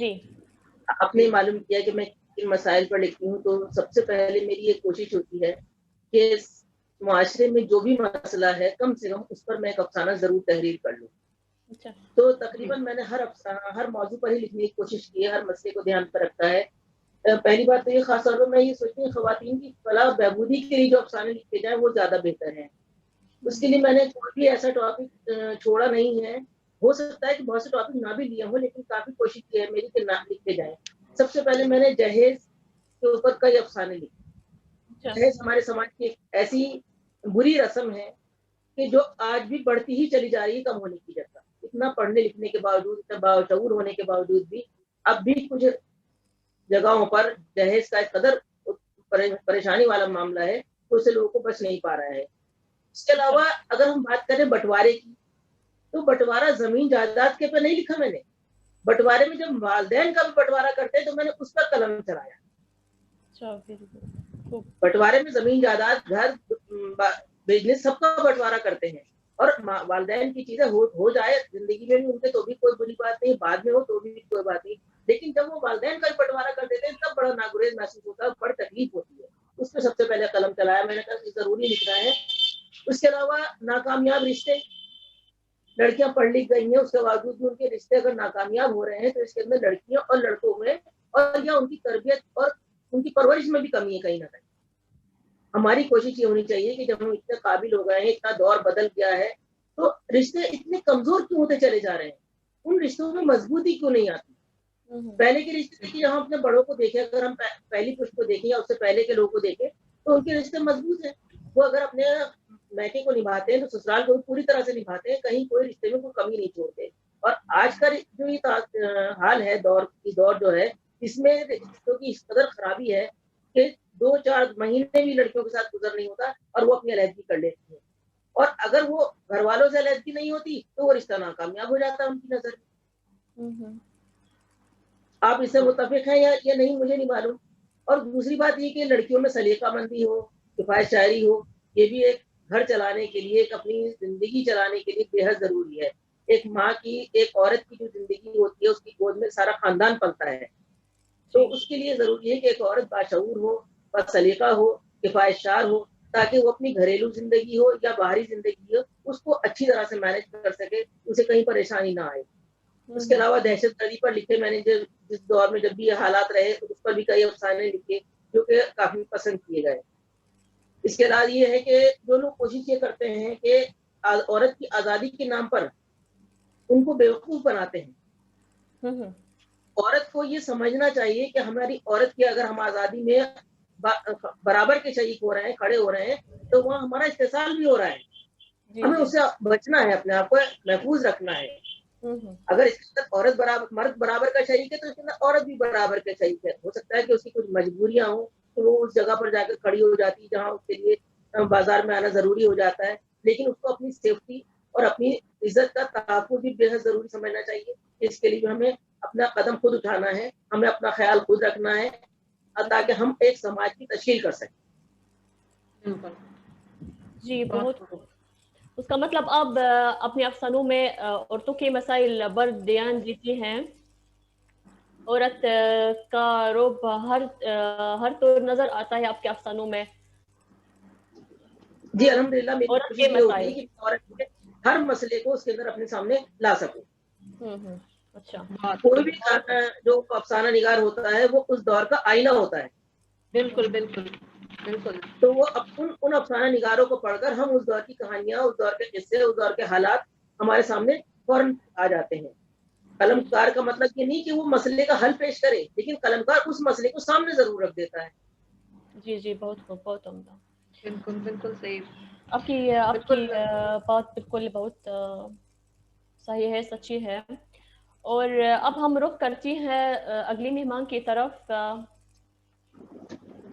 Speaker 2: جی
Speaker 3: آپ نے معلوم کیا کہ میں کن مسائل پر لکھتی ہوں، تو سب سے پہلے میری یہ کوشش ہوتی ہے کہ معاشرے میں جو بھی مسئلہ ہے کم سے کم اس پر میں ایک افسانہ ضرور تحریر کر لوں.
Speaker 2: اچھا.
Speaker 3: تو تقریباً میں نے ہر موضوع پر ہی لکھنے کی کوشش کی ہے، ہر مسئلے کو دھیان پر رکھا ہے. پہلی بات تو یہ خاص طور پر میں یہ سوچتی ہوں خواتین کی فلاح بہبودی کے لیے جو افسانے لکھے جائیں وہ زیادہ بہتر ہیں. اس کے لیے میں نے کوئی بھی ایسا ٹاپک چھوڑا نہیں ہے. ہو سکتا ہے کہ بہت سے ٹاپک نہ بھی لیے ہوں، لیکن کافی کوشش کی ہے میری کہ نہ لکھے جائیں. سب سے پہلے میں نے جہیز کے اوپر کئی افسانے لکھے. جہیز ہمارے سماج کی ایک ایسی بری رسم ہے کہ جو آج بھی بڑھتی ہی چلی جا رہی ہے، کم ہونے کی جگہ. اتنا پڑھنے لکھنے کے باوجود، اتنا باشعور ہونے کے باوجود بھی اب بھی کچھ جگہوں پر جہیز کا ایک قدر پریشانی والا معاملہ ہے تو اسے لوگوں کو بچ نہیں پا رہا ہے. اس کے علاوہ اگر ہم بات کریں بٹوارے کی، تو بٹوارہ زمین جائیداد کے پہ نہیں لکھا میں نے. بٹوارے میں جب والدین کا بھی بٹوارہ کرتے ہیں تو میں نے اس پر قلم چلایا. بٹوارے میں زمین جائیداد، گھر، بزنس سب کا بٹوارہ کرتے ہیں، اور والدین کی چیزیں ہو جائے زندگی میں بھی ان کے تو بھی کوئی بری بات نہیں، بعد میں ہو تو بھی کوئی بات نہیں، لیکن جب وہ والدین کا بھی بٹوارہ کر دیتے ہیں تب بڑا ناگزیر محسوس ہوتا ہے، بڑی تکلیف ہوتی ہے. اس پہ سب سے پہلے قلم چلایا میں نے کہا ضروری لکھنا ہے. اس کے علاوہ ناکامیاب رشتے، لڑکیاں پڑھ لکھ گئی ہیں، اس کے باوجود بھی ان کے رشتے اگر ناکامیاب ہو رہے ہیں تو اس کے اندر لڑکیوں اور لڑکوں میں اور یا ان کی تربیت اور ان کی پرورش میں بھی کمی ہے. کہیں نہ کہیں ہماری کوشش یہ ہونی چاہیے کہ جب ہم اتنے قابل ہو گئے ہیں، اتنا دور بدل گیا ہے، تو رشتے اتنے کمزور کیوں ہوتے چلے جا رہے ہیں؟ ان رشتوں میں مضبوطی کیوں نہیں آتی؟ پہلے کے رشتے دیکھیے، ہم اپنے بڑوں کو دیکھیں، اگر ہم پہلی پشت کو دیکھیں یا اس سے پہلے کے لوگوں کو دیکھیں تو ان کے رشتے مضبوط ہیں. وہ اگر اپنے میکے کو نبھاتے ہیں تو سسرال کو بھی پوری طرح سے نبھاتے ہیں، کہیں کوئی رشتے میں کوئی کمی نہیں چھوڑتے. اور آج کا جو یہ حال ہے، دور جو ہے، اس میں رشتوں کی اس قدر خرابی ہے کہ 2-4 مہینے بھی لڑکیوں کے ساتھ گزر نہیں ہوتا اور وہ اپنی علیحدگی کر لیتی ہیں. اور اگر وہ گھر والوں سے علیحدگی نہیں ہوتی تو وہ رشتہ ناکامیاب ہو جاتا ہے ان کی نظر میں. آپ اس سے متفق ہیں یا نہیں مجھے نہیں معلوم. اور دوسری بات یہ کہ لڑکیوں میں سلیقہ مندی ہو، کفایت شاعری ہو، یہ بھی ایک گھر چلانے کے لیے، ایک اپنی زندگی چلانے کے لیے بے حد ضروری ہے. ایک ماں کی، ایک عورت کی جو زندگی ہوتی ہے اس کی گود میں سارا خاندان پلتا ہے، تو اس کے لیے ضروری ہے کہ ایک عورت باشعور ہو، سلیقہ ہو، کفایت شعر ہو، تاکہ وہ اپنی گھریلو زندگی ہو یا باہری زندگی ہو اس کو اچھی طرح سے مینج کر سکے، اسے کہیں پریشانی نہ آئے. اس کے علاوہ دہشت گردی پر لکھے میں نے جس دور میں جب بھی یہ حالات رہے اس پر بھی کئی افسانے لکھے جو کہ کافی پسند کیے گئے. اس کے علاوہ یہ ہے کہ جو لوگ کوشش یہ کرتے ہیں کہ عورت کی آزادی کے نام پر ان کو بیوقوف بناتے ہیں. عورت کو یہ سمجھنا چاہیے کہ ہماری عورت کی اگر ہم آزادی میں برابر کے شریک ہو رہے ہیں، کھڑے ہو رہے ہیں، تو وہاں ہمارا استحصال بھی ہو رہا ہے. ہمیں اس سے بچنا ہے، اپنے آپ کو محفوظ رکھنا ہے. اگر اس کے اندر عورت برابر، مرد برابر کا شریک ہے تو اس کے اندر عورت بھی برابر کا شریک ہے. ہو سکتا ہے کہ اس کی کچھ مجبوریاں ہوں تو وہ اس جگہ پر جا کر کھڑی ہو جاتی ہے جہاں اس کے لیے بازار میں آنا ضروری ہو جاتا ہے، لیکن اس کو اپنی سیفٹی اور اپنی عزت کا تحفظ بھی بے حد ضروری سمجھنا چاہیے. اس کے لیے ہمیں اپنا قدم خود اٹھانا ہے، ہمیں اپنا خیال خود رکھنا ہے تاکہ ہم ایک سماج کی تشکیل کر سکیں.
Speaker 2: جی بہت خوب. اس کا مطلب اب اپنے افسانوں میں عورتوں کے مسائل بر دھیان دیتی ہیں. عورت کا روب ہر طور نظر آتا ہے آپ کے افسانوں میں.
Speaker 3: جی الحمدللہ میری
Speaker 2: عورت
Speaker 3: کوشش
Speaker 2: کے
Speaker 3: یہ ہوتی ہے
Speaker 2: مسائل
Speaker 3: کہ عورت ہر مسئلے کو اس کے اندر اپنے سامنے لا سکوں.
Speaker 2: اچھا.
Speaker 3: کوئی بھی جو افسانہ نگار ہوتا ہے وہ اس دور کا آئینہ ہوتا ہے.
Speaker 1: بالکل بالکل بالکل.
Speaker 3: تو وہ ان افسانہ نگاروں کو پڑھ کر ہم اس دور کی کہانیاں، اس دور کے قصے، اس دور کے حالات ہمارے سامنے فوراً آ جاتے ہیں. قلمکار کا مطلب یہ نہیں کہ وہ مسئلے کا حل پیش کرے، لیکن قلمکار اس مسئلے کو سامنے ضرور رکھ دیتا ہے.
Speaker 2: جی جی بہت خوب، بہت عمدہ.
Speaker 1: بالکل بالکل صحیح.
Speaker 2: آپ کی بات بالکل بہت صحیح ہے، سچی ہے. اور اب ہم رخ کرتی ہیں اگلی مہمان کی طرف.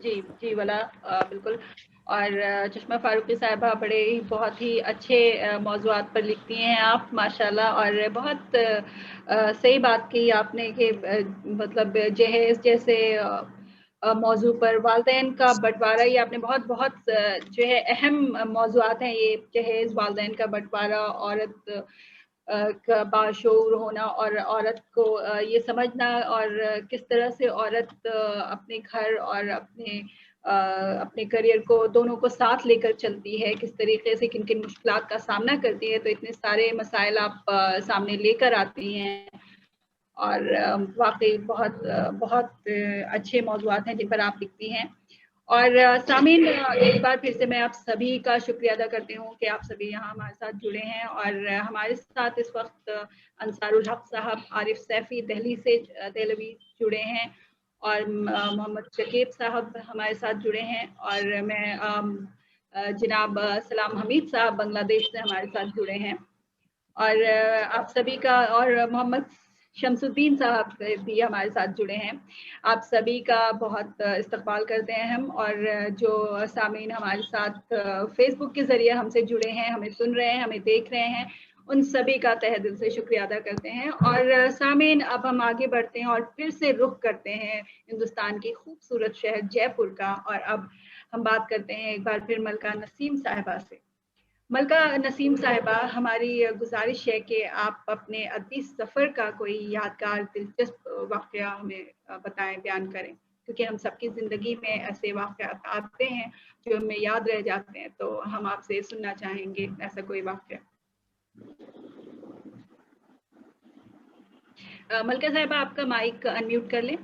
Speaker 1: جی جی والا بالکل. اور چشمہ فاروقی صاحبہ بڑے ہی بہت ہی اچھے موضوعات پر لکھتی ہیں آپ ماشاءاللہ. اور بہت صحیح بات کی آپ نے کہ مطلب جہیز جیسے موضوع پر والدین کا بٹوارہ، یہ آپ نے بہت جو ہے اہم موضوعات ہیں یہ، جہیز، والدین کا بٹوارہ، عورت کا باشعور ہونا اور عورت کو یہ سمجھنا اور کس طرح سے عورت اپنے گھر اور اپنے کریئر کو دونوں کو ساتھ لے کر چلتی ہے، کس طریقے سے کن کن مشکلات کا سامنا کرتی ہے. تو اتنے سارے مسائل آپ سامنے لے کر آتی ہیں اور واقعی بہت بہت اچھے موضوعات ہیں جن پر آپ لکھتی ہیں. اور سامعین، ایک بار پھر سے میں آپ سبھی کا شکریہ ادا کرتی ہوں کہ آپ سبھی یہاں ہمارے ساتھ جڑے ہیں. اور ہمارے ساتھ اس وقت انصار الحق صاحب عارف سیفی دہلوی جڑے ہیں، اور محمد شکیب صاحب ہمارے ساتھ جڑے ہیں، اور میں جناب سلام حمید صاحب بنگلہ دیش سے ہمارے ساتھ جڑے ہیں. اور آپ سبھی کا، اور محمد شمس الدین صاحب بھی ہمارے ساتھ جڑے ہیں. آپ سبھی کا بہت استقبال کرتے ہیں ہم، اور جو سامعین ہمارے ساتھ فیس بک کے ذریعے ہم سے جڑے ہیں، ہمیں سن رہے ہیں، ہمیں دیکھ رہے ہیں، ان سبھی کا تہہ دل سے شکریہ ادا کرتے ہیں. اور سامعین، اب ہم آگے بڑھتے ہیں اور پھر سے رخ کرتے ہیں ہندوستان کی خوبصورت شہر جے پور کا. اور اب ہم بات کرتے ہیں ایک بار پھر ملکہ نسیم صاحبہ سے. ملکہ نسیم صاحبہ، ہماری گزارش ہے کہ آپ اپنے ادبی سفر کا کوئی یادگار دلچسپ واقعہ ہمیں بتائیں، بیان کریں، کیونکہ ہم سب کی زندگی میں ایسے واقعات آتے ہیں جو ہمیں یاد رہ جاتے ہیں. تو ہم آپ سے سننا چاہیں گے ایسا کوئی واقعہ. ملکہ صاحبہ، آپ کا مائک انمیوٹ کر لیں.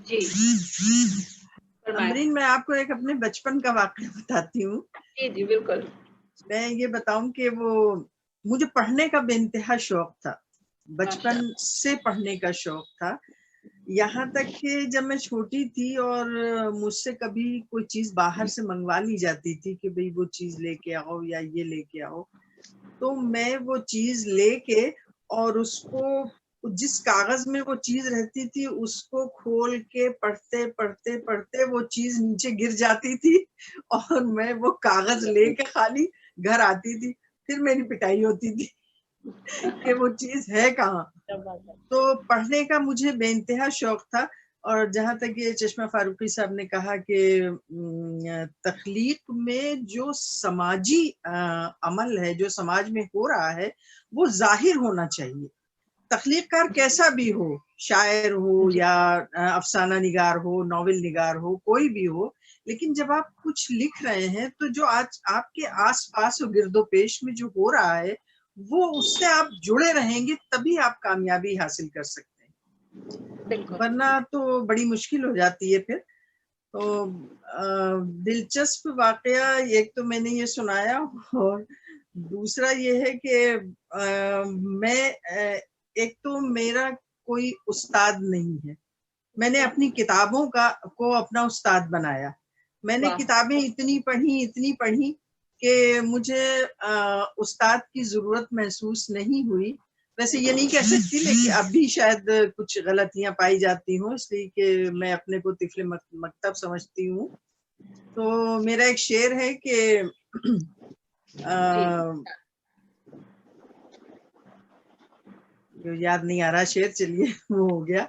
Speaker 1: جی
Speaker 4: امرین، میں آپ کو ایک اپنے بچپن کا واقعہ بتاتی ہوں.
Speaker 1: جی جی بالکل.
Speaker 4: میں یہ بتاؤں کہ وہ مجھے پڑھنے کا بے انتہا شوق تھا، بچپن سے پڑھنے کا شوق تھا. یہاں تک کہ جب میں چھوٹی تھی اور مجھ سے کبھی کوئی چیز باہر سے منگوا لی جاتی تھی کہ بھئی وہ چیز لے کے آؤ یا یہ لے کے آؤ، تو میں وہ چیز لے کے اور اس کو جس کاغذ میں وہ چیز رہتی تھی اس کو کھول کے پڑھتے پڑھتے پڑھتے وہ چیز نیچے گر جاتی تھی اور میں وہ کاغذ لے کے خالی گھر آتی تھی. پھر میری پٹائی ہوتی تھی کہ وہ چیز ہے کہاں. تو پڑھنے کا مجھے بے انتہا شوق تھا. اور جہاں تک یہ چشمہ فاروقی صاحب نے کہا کہ تخلیق میں جو سماجی عمل ہے، جو سماج میں ہو رہا ہے، وہ ظاہر ہونا چاہیے. تخلیق کار کیسا بھی ہو، شاعر ہو یا افسانہ نگار ہو، ناول نگار ہو، کوئی بھی ہو، لیکن جب آپ کچھ لکھ رہے ہیں تو جو آج آپ کے آس پاس و گرد و پیش میں جو ہو رہا ہے وہ اس سے آپ جڑے رہیں گے تبھی آپ کامیابی حاصل کر سکتے ہیں، ورنہ تو بڑی مشکل ہو جاتی ہے پھر. تو دلچسپ واقعہ ایک تو میں نے یہ سنایا، اور دوسرا یہ ہے کہ میں ایک تو میرا کوئی استاد نہیں ہے، میں نے اپنی کتابوں کو اپنا استاد بنایا. میں نے کتابیں اتنی پڑھی کہ مجھے استاد کی ضرورت محسوس نہیں ہوئی. ویسے یہ نہیں کہہ سکتی، لیکن اب بھی شاید کچھ غلطیاں پائی جاتی ہوں، اس لیے کہ میں اپنے کو طفل مکتب سمجھتی ہوں. تو میرا ایک شعر ہے کہ جو یاد نہیں آ رہا شعر، چلیے وہ ہو گیا.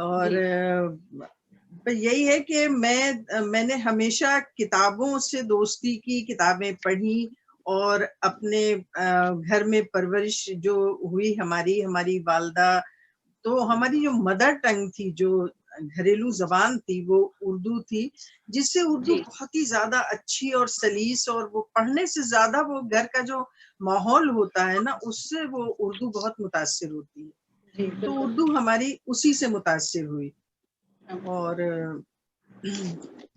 Speaker 4: اور یہی ہے کہ میں نے ہمیشہ کتابوں سے دوستی کی، کتابیں پڑھی، اور اپنے گھر میں پرورش جو ہوئی ہماری والدہ، تو ہماری جو مدر ٹنگ تھی، جو گھریلو زبان تھی، وہ اردو تھی، جس سے اردو بہت ہی زیادہ اچھی اور سلیس، اور وہ پڑھنے سے زیادہ وہ گھر کا جو ماحول ہوتا ہے نا، اس سے وہ اردو بہت متاثر ہوتی ہے. تو اردو ہماری اسی سے متاثر ہوئی. اور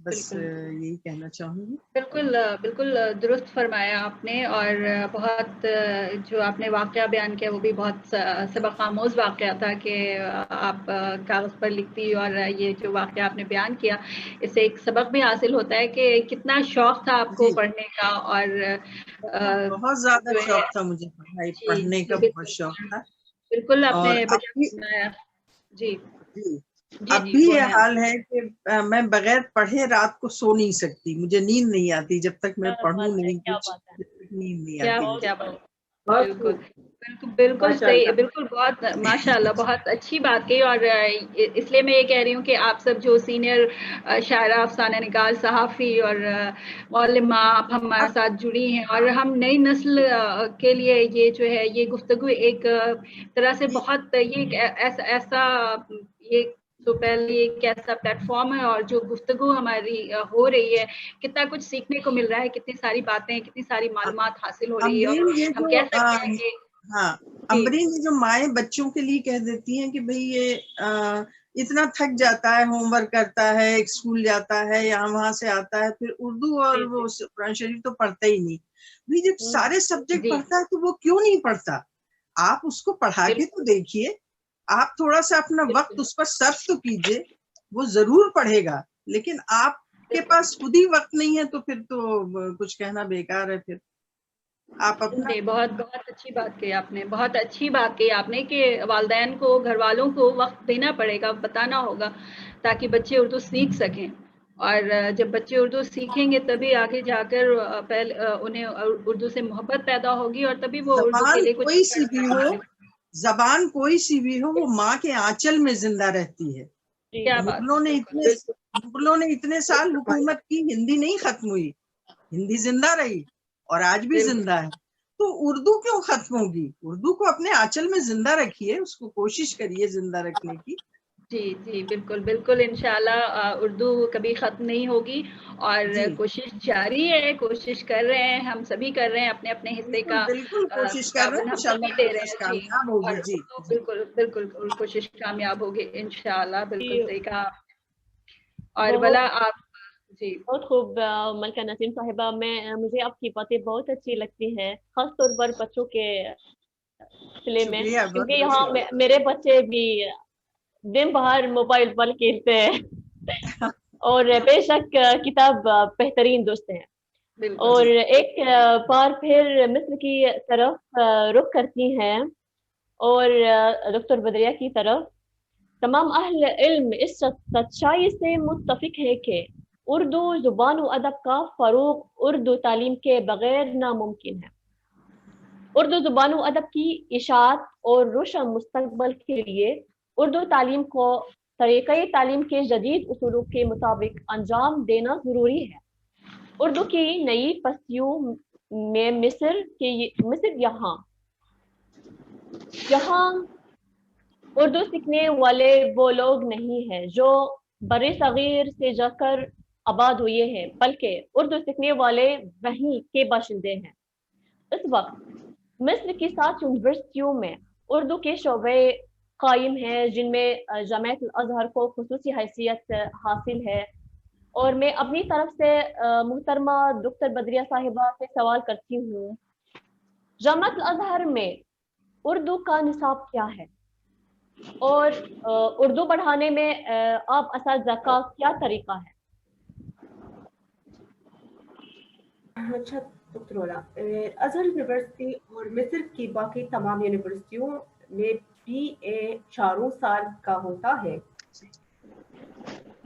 Speaker 4: بس یہی کہنا چاہوں گی.
Speaker 1: بالکل درست فرمایا آپ نے. اور بہت جو آپ نے واقعہ بیان کیا وہ بھی بہت سبق آموز واقعہ تھا کہ آپ کاغذ پر لکھتی، اور یہ جو واقعہ آپ نے بیان کیا اس سے ایک سبق بھی حاصل ہوتا ہے کہ کتنا شوق تھا آپ کو پڑھنے کا. اور
Speaker 4: بہت زیادہ شوق تھا مجھے پڑھنے کا، بہت شوق تھا.
Speaker 1: بالکل آپ نے بتایا. جی
Speaker 4: اب بھی یہ حال ہے کہ میں بغیر پڑھے رات کو سو نہیں سکتی، مجھے نیند نہیں آتی جب تک میں پڑھوں نہیں، کچھ نیند نہیں آتی.
Speaker 1: بالکل بالکل بالکل صحیح، بالکل بہت ماشاءاللہ بہت اچھی بات کہی. اور اس لیے میں یہ کہہ رہی ہوں کہ آپ سب جو سینئر شاعرہ افسانہ نگار صحافی اور معلمہ آپ ہمارے ساتھ جڑی ہیں، اور ہم نئی نسل کے لیے یہ جو ہے یہ گفتگو ایک طرح سے بہت یہ ایسا یہ تو پہلے ایک ایسا پلیٹ فارم ہے، اور جو گفتگو ہماری ہو رہی ہے کتنا کچھ سیکھنے کو مل رہا ہے، کتنی ساری باتیں، کتنی ساری معلومات حاصل ہو رہی ہے. اور ہم کہہ سکتے ہیں کہ
Speaker 4: امبرین یہ جو مائیں بچوں کے لیے کہہ دیتی ہیں کہ بھئی یہ اتنا تھک جاتا ہے، ہوم ورک کرتا ہے، اسکول جاتا ہے، یہاں وہاں سے آتا ہے، پھر اردو اور وہ قرآن شریف تو پڑھتا ہی نہیں. بھئی جب سارے سبجیکٹ پڑھتا ہے تو وہ کیوں نہیں پڑھتا؟ آپ اس کو پڑھا کے تو دیکھیے، آپ تھوڑا سا اپنا وقت اس پر صرف تو کیجئے، وہ ضرور پڑھے گا. لیکن آپ کے پاس خود ہی وقت نہیں ہے تو پھر تو کچھ کہنا بیکار ہے. پھر آپ اپنا
Speaker 1: بہت بہت اچھی بات کہی آپ نے، بہت اچھی بات کہی آپ نے کہ والدین کو، گھر والوں کو وقت دینا پڑے گا، بتانا ہوگا تاکہ بچے اردو سیکھ سکیں. اور جب بچے اردو سیکھیں گے تبھی آگے جا کر انہیں اردو سے محبت پیدا ہوگی، اور تبھی وہ اردو کے لیے کچھ
Speaker 4: زبان کوئی سی بھی ہو وہ ماں کے آنچل میں زندہ رہتی ہے. مغلوں نے اتنے سال حکومت کی، ہندی نہیں ختم ہوئی، ہندی زندہ رہی اور آج بھی زندہ ہے. تو اردو کیوں ختم ہوگی؟ اردو کو اپنے آنچل میں زندہ رکھیے، اس کو کوشش کریے زندہ رکھنے کی.
Speaker 1: جی جی بالکل بالکل، انشاءاللہ اردو کبھی ختم نہیں ہوگی، اور کوشش جاری ہے، کوشش کر رہے ہیں، ہم سبھی کر رہے ہیں اپنے اپنے حصے کا،
Speaker 4: بالکل کوشش کر رہے ہیں،
Speaker 1: ہم سبھی دے رہے ہیں. جی
Speaker 4: کامیاب ہوگی. جی
Speaker 1: بالکل بالکل کوشش کامیاب ہوگی انشاءاللہ. بالکل صحیح کہا. اور بلا آپ جی
Speaker 2: بہت خوب ملکہ نسیم صاحبہ، مجھے آپ کی باتیں بہت اچھی لگتی ہیں، خاص طور پر بچوں کے سلسلے میں، کیونکہ یہاں میرے بچے بھی دن بھر موبائل پر کھیلتے ہیں اور بے شک کتاب بہترین دوست ہیں. اور ایک بار پھر مصر کی طرف رخ کرتی ہیں اور ڈاکٹر بدریہ کی طرف. تمام اہل علم اس سچائی سے متفق ہے کہ اردو زبان و ادب کا فروغ اردو تعلیم کے بغیر ناممکن ہے. اردو زبان و ادب کی اشاعت اور روشن مستقبل کے لیے اردو تعلیم کو طریقہ تعلیم کے جدید اصولوں کے مطابق انجام دینا ضروری ہے. اردو کی نئی پستیوں میں مصر یہاں اردو سیکھنے والے وہ لوگ نہیں ہیں جو بر صغیر سے جا کر آباد ہوئے ہیں، بلکہ اردو سیکھنے والے وہیں کے باشندے ہیں. اس وقت مصر کی 7 یونیورسٹیوں میں اردو کے شعبے قائم ہیں، جن میں جامعۃ الازہر کو خصوصی حیثیت حاصل ہے. اور میں اپنی طرف سے محترمہ ڈاکٹر بدریہ صاحبہ سے سوال کرتی ہوں، جامعۃ الازہر میں اردو کا نصاب کیا ہے، اور اردو پڑھانے میں آپ اساتذہ کا کیا طریقہ ہے؟
Speaker 5: اچھا ڈاکٹر اولا، ازہر یونیورسٹی اور مصر کی باقی تمام یونیورسٹیوں میں BA 4 سال کا ہوتا ہے.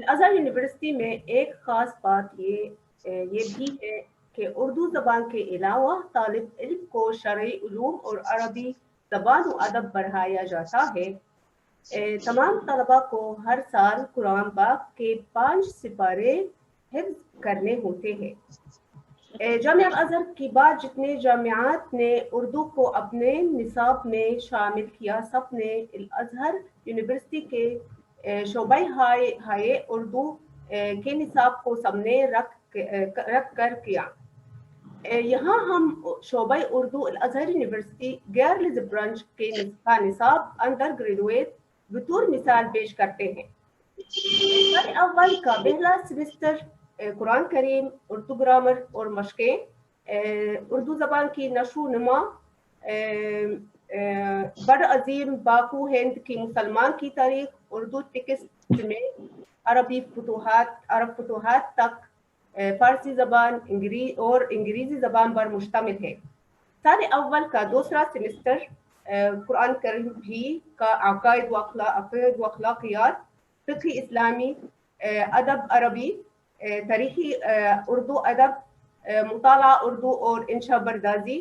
Speaker 5: ازہر یونیورسٹی میں ایک خاص بات یہ بھی ہے کہ اردو زبان کے علاوہ طالب علم کو شرعی علوم اور عربی زبان و ادب پڑھایا جاتا ہے. تمام طلباء کو ہر سال قرآن پاک کے 5 سپارے حفظ کرنے ہوتے ہیں. جامعہ ازہر کی بعد جتنے جامعات نے اردو کو اپنے نصاب میں شامل کیا، سب نے الازہر یونیورسٹی کے شعبہ ہائے اردو کے نصاب کو سامنے رکھ کر کیا. یہاں ہم شعبہ اردو الازہر یونیورسٹی گیرلز برانچ کا نصاب انڈر گریجویٹ بطور مثال پیش کرتے ہیں. سال اول کا پہلا سیمسٹر قرآن کریم، اردو گرامر اور مشقیں، اردو زبان کی نشو و نما، بر عظیم باکو ہند کی مسلمان کی تاریخ، اردو ٹیکسٹ میں عرب فتوحات تک، فارسی زبان اور انگریزی زبان پر مشتمل ہے. سال اول کا دوسرا سیمسٹر قرآن کریم بھی کا عقائد و اخلاقیات، فقہ اسلامی، ادب عربی، تاریخی اردو ادب، مطالعہ اردو اور انشاء بردازی،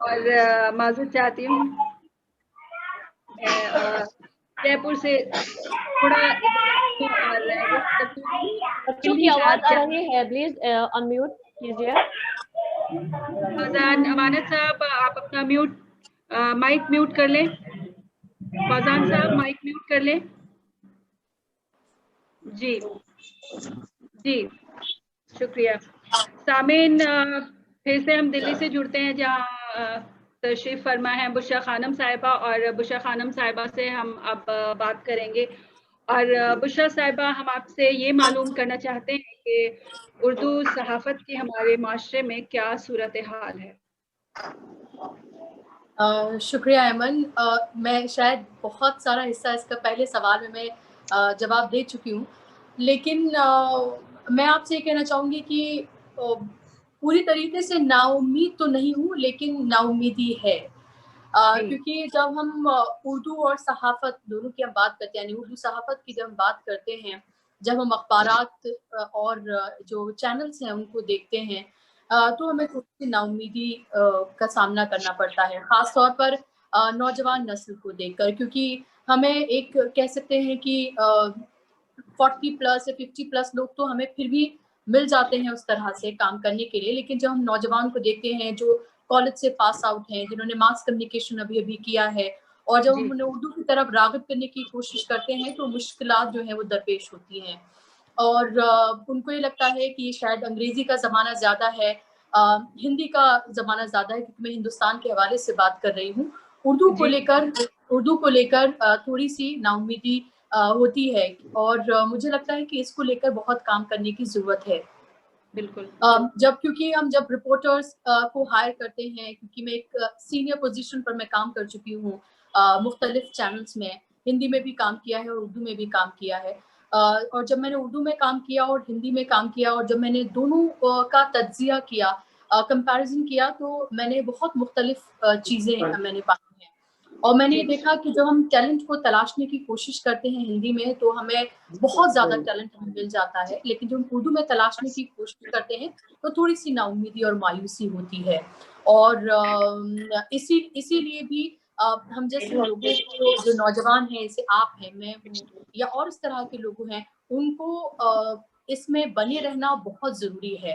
Speaker 1: اور معذرت چاہتی ہوں جے پور سے تھوڑا
Speaker 2: بچوں کی آواز آ رہی ہے، پلیز انمیوٹ کیجیے.
Speaker 1: فوزان امانت صاحب آپ اپنا مائک میوٹ کر لیں. فوزان صاحب مائک میوٹ کر لیں. جی جی شکریہ. سامعین پھر سے ہم دلی سے جڑتے ہیں جہاں تشریف فرما ہے بشرا خانم صاحبہ، اور بشرا خانم صاحبہ سے ہم اب بات کریں گے. اور بشرا صاحبہ، ہم آپ سے یہ معلوم کرنا چاہتے ہیں کہ اردو صحافت کی ہمارے معاشرے میں کیا صورتحال ہے؟
Speaker 6: شکریہ ایمن. میں شاید بہت سارا حصہ اس کا پہلے سوال میں جواب دے چکی ہوں، لیکن میں آپ سے یہ کہنا چاہوں گی کہ پوری طریقے سے نا امید تو نہیں ہوں، لیکن نا امیدی ہے. کیونکہ جب ہم اردو اور صحافت دونوں کی ہم بات کرتے ہیں، یعنی اردو صحافت کی جب ہم بات کرتے ہیں، جب ہم اخبارات اور جو چینلز ہیں ان کو دیکھتے ہیں، تو ہمیں تھوڑی سی نا امیدی کا سامنا کرنا پڑتا ہے، خاص طور پر نوجوان نسل کو دیکھ کر. کیونکہ ہمیں ایک کہہ سکتے ہیں کہ 40+ یا 50+ لوگ تو ہمیں پھر بھی مل جاتے ہیں اس طرح سے کام کرنے کے لیے، لیکن جب ہم نوجوان کو دیکھتے ہیں جو کالج سے پاس آؤٹ ہیں، جنہوں نے ماس کمیونیکیشن ابھی کیا ہے، اور جب ہم انہیں اردو کی طرف راغب کرنے کی کوشش کرتے ہیں تو مشکلات جو ہیں وہ درپیش ہوتی ہیں. اور ان کو یہ لگتا ہے کہ شاید انگریزی کا زمانہ زیادہ ہے، ہندی کا زمانہ زیادہ ہے، کیونکہ میں ہندوستان کے حوالے سے بات کر رہی ہوں. اردو کو لے کر تھوڑی سی نا امیدی ہوتی ہے، اور مجھے لگتا ہے کہ اس کو لے کر بہت کام کرنے کی ضرورت ہے.
Speaker 1: بالکل.
Speaker 6: کیونکہ ہم جب رپورٹرز کو ہائر کرتے ہیں، کیونکہ میں ایک سینئر پوزیشن پر میں کام کر چکی ہوں مختلف چینلز میں، ہندی میں بھی کام کیا ہے اور اردو میں بھی کام کیا ہے. اور جب میں نے اردو میں کام کیا اور ہندی میں کام کیا، اور جب میں نے دونوں کا تجزیہ کیا، کمپیریزن کیا، تو میں نے بہت مختلف چیزیں میں نے پائی ہیں. اور میں نے یہ دیکھا کہ جب ہم ٹیلنٹ کو تلاشنے کی کوشش کرتے ہیں ہندی میں تو ہمیں بہت زیادہ ٹیلنٹ ہمیں مل جاتا ہے، لیکن جب ہم اردو میں تلاشنے کی کوشش کرتے ہیں تو تھوڑی سی نا امیدی اور مایوسی ہوتی ہے. اور اسی لیے بھی ہم جیسے لوگوں کو، جو نوجوان ہیں، جیسے آپ ہیں، میں ہوں، یا اور اس طرح کے لوگ ہیں، ان کو اس میں بنے رہنا بہت ضروری ہے.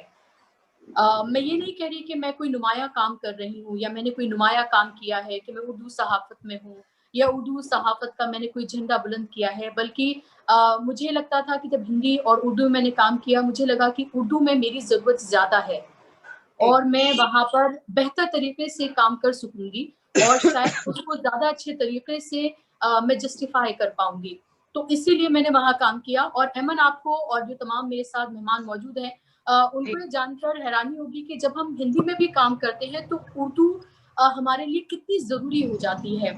Speaker 6: میں یہ نہیں کہہ رہی کہ میں کوئی نمایاں کام کر رہی ہوں یا میں نے کوئی نمایاں کام کیا ہے کہ میں اردو صحافت میں ہوں یا اردو صحافت کا میں نے کوئی جھنڈا بلند کیا ہے، بلکہ مجھے لگتا تھا کہ جب ہندی اور اردو میں نے کام کیا، مجھے لگا کہ اردو میں میری ضرورت زیادہ ہے اور میں وہاں پر بہتر طریقے سے کام کر سکوں گی اور شاید اس کو زیادہ اچھے طریقے سے میں جسٹیفائی کر پاؤں گی. تو اسی لیے میں نے وہاں کام کیا. اور ایمن، آپ کو اور جو تمام میرے ساتھ مہمان موجود ہیں ان کو یہ جان کر حیرانی ہوگی کہ جب ہم ہندی میں بھی کام کرتے ہیں تو اردو ہمارے لیے کتنی ضروری ہو جاتی ہے.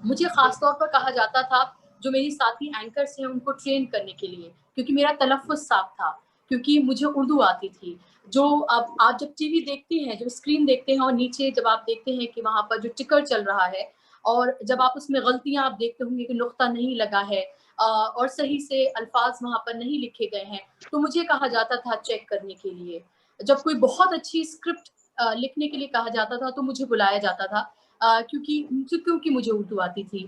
Speaker 6: مجھے خاص طور پر کہا جاتا تھا جو میری ساتھی اینکرز ہیں ان کو ٹرین کرنے کے لیے، کیونکہ میرا تلفظ صاف تھا، کیونکہ مجھے اردو آتی تھی. جو اب آپ جب ٹی وی دیکھتے ہیں، جو اسکرین دیکھتے ہیں اور نیچے جب آپ دیکھتے ہیں کہ وہاں پر جو ٹکر چل رہا ہے اور جب آپ اس میں غلطیاں آپ دیکھتے ہوں گے کہ نقطہ نہیں لگا ہے اور صحیح سے الفاظ وہاں پر نہیں لکھے گئے ہیں، تو مجھے کہا جاتا تھا چیک کرنے کے لیے. جب کوئی بہت اچھی اسکرپٹ لکھنے کے لیے کہا جاتا تھا تو مجھے بلایا جاتا تھا کیونکہ مجھے اردو آتی تھی.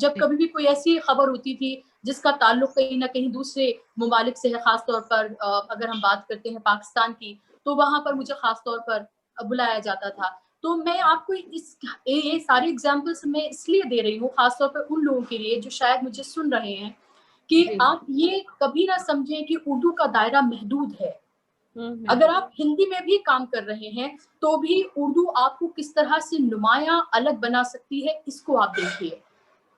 Speaker 6: جب کبھی بھی کوئی ایسی خبر ہوتی تھی جس کا تعلق کہیں نہ کہیں دوسرے ممالک سے ہے، خاص طور پر اگر ہم بات کرتے ہیں پاکستان کی، تو وہاں پر مجھے خاص طور پر بلایا جاتا تھا. تو میں آپ کو یہ ساری ایگزامپلس میں اس لیے دے رہی ہوں، خاص طور پر ان لوگوں کے لیے جو شاید مجھے سن رہے ہیں، کہ آپ یہ کبھی نہ سمجھیں کہ اردو کا دائرہ محدود ہے. اگر آپ ہندی میں بھی کام کر رہے ہیں تو بھی اردو آپ کو کس طرح سے نمایاں الگ بنا سکتی ہے، اس کو آپ دیکھیے.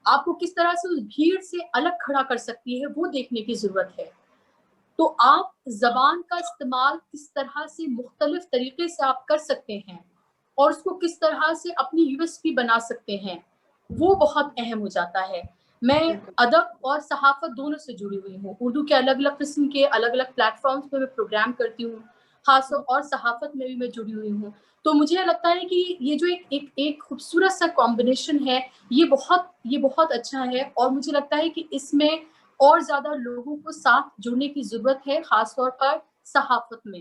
Speaker 6: آپ کو کس طرح سے اس بھیڑ سے الگ کھڑا کر سکتی ہے، وہ دیکھنے کی ضرورت ہے. تو آپ زبان کا استعمال کس طرح سے مختلف طریقے سے آپ کر سکتے ہیں اور اس کو کس طرح سے اپنی یو ایس پی بنا سکتے ہیں، وہ بہت اہم ہو جاتا ہے. میں ادب اور صحافت دونوں سے جڑی ہوئی ہوں. اردو کے الگ الگ قسم کے الگ الگ پلیٹ فارمز پہ میں پروگرام کرتی ہوں، خاص اور صحافت میں بھی میں جڑی ہوئی ہوں. تو مجھے لگتا ہے کہ یہ جو ایک خوبصورت سا کمبینیشن ہے، یہ بہت اچھا ہے. اور مجھے لگتا ہے کہ اس میں اور زیادہ لوگوں کو ساتھ جڑنے کی ضرورت ہے، خاص طور پر صحافت میں.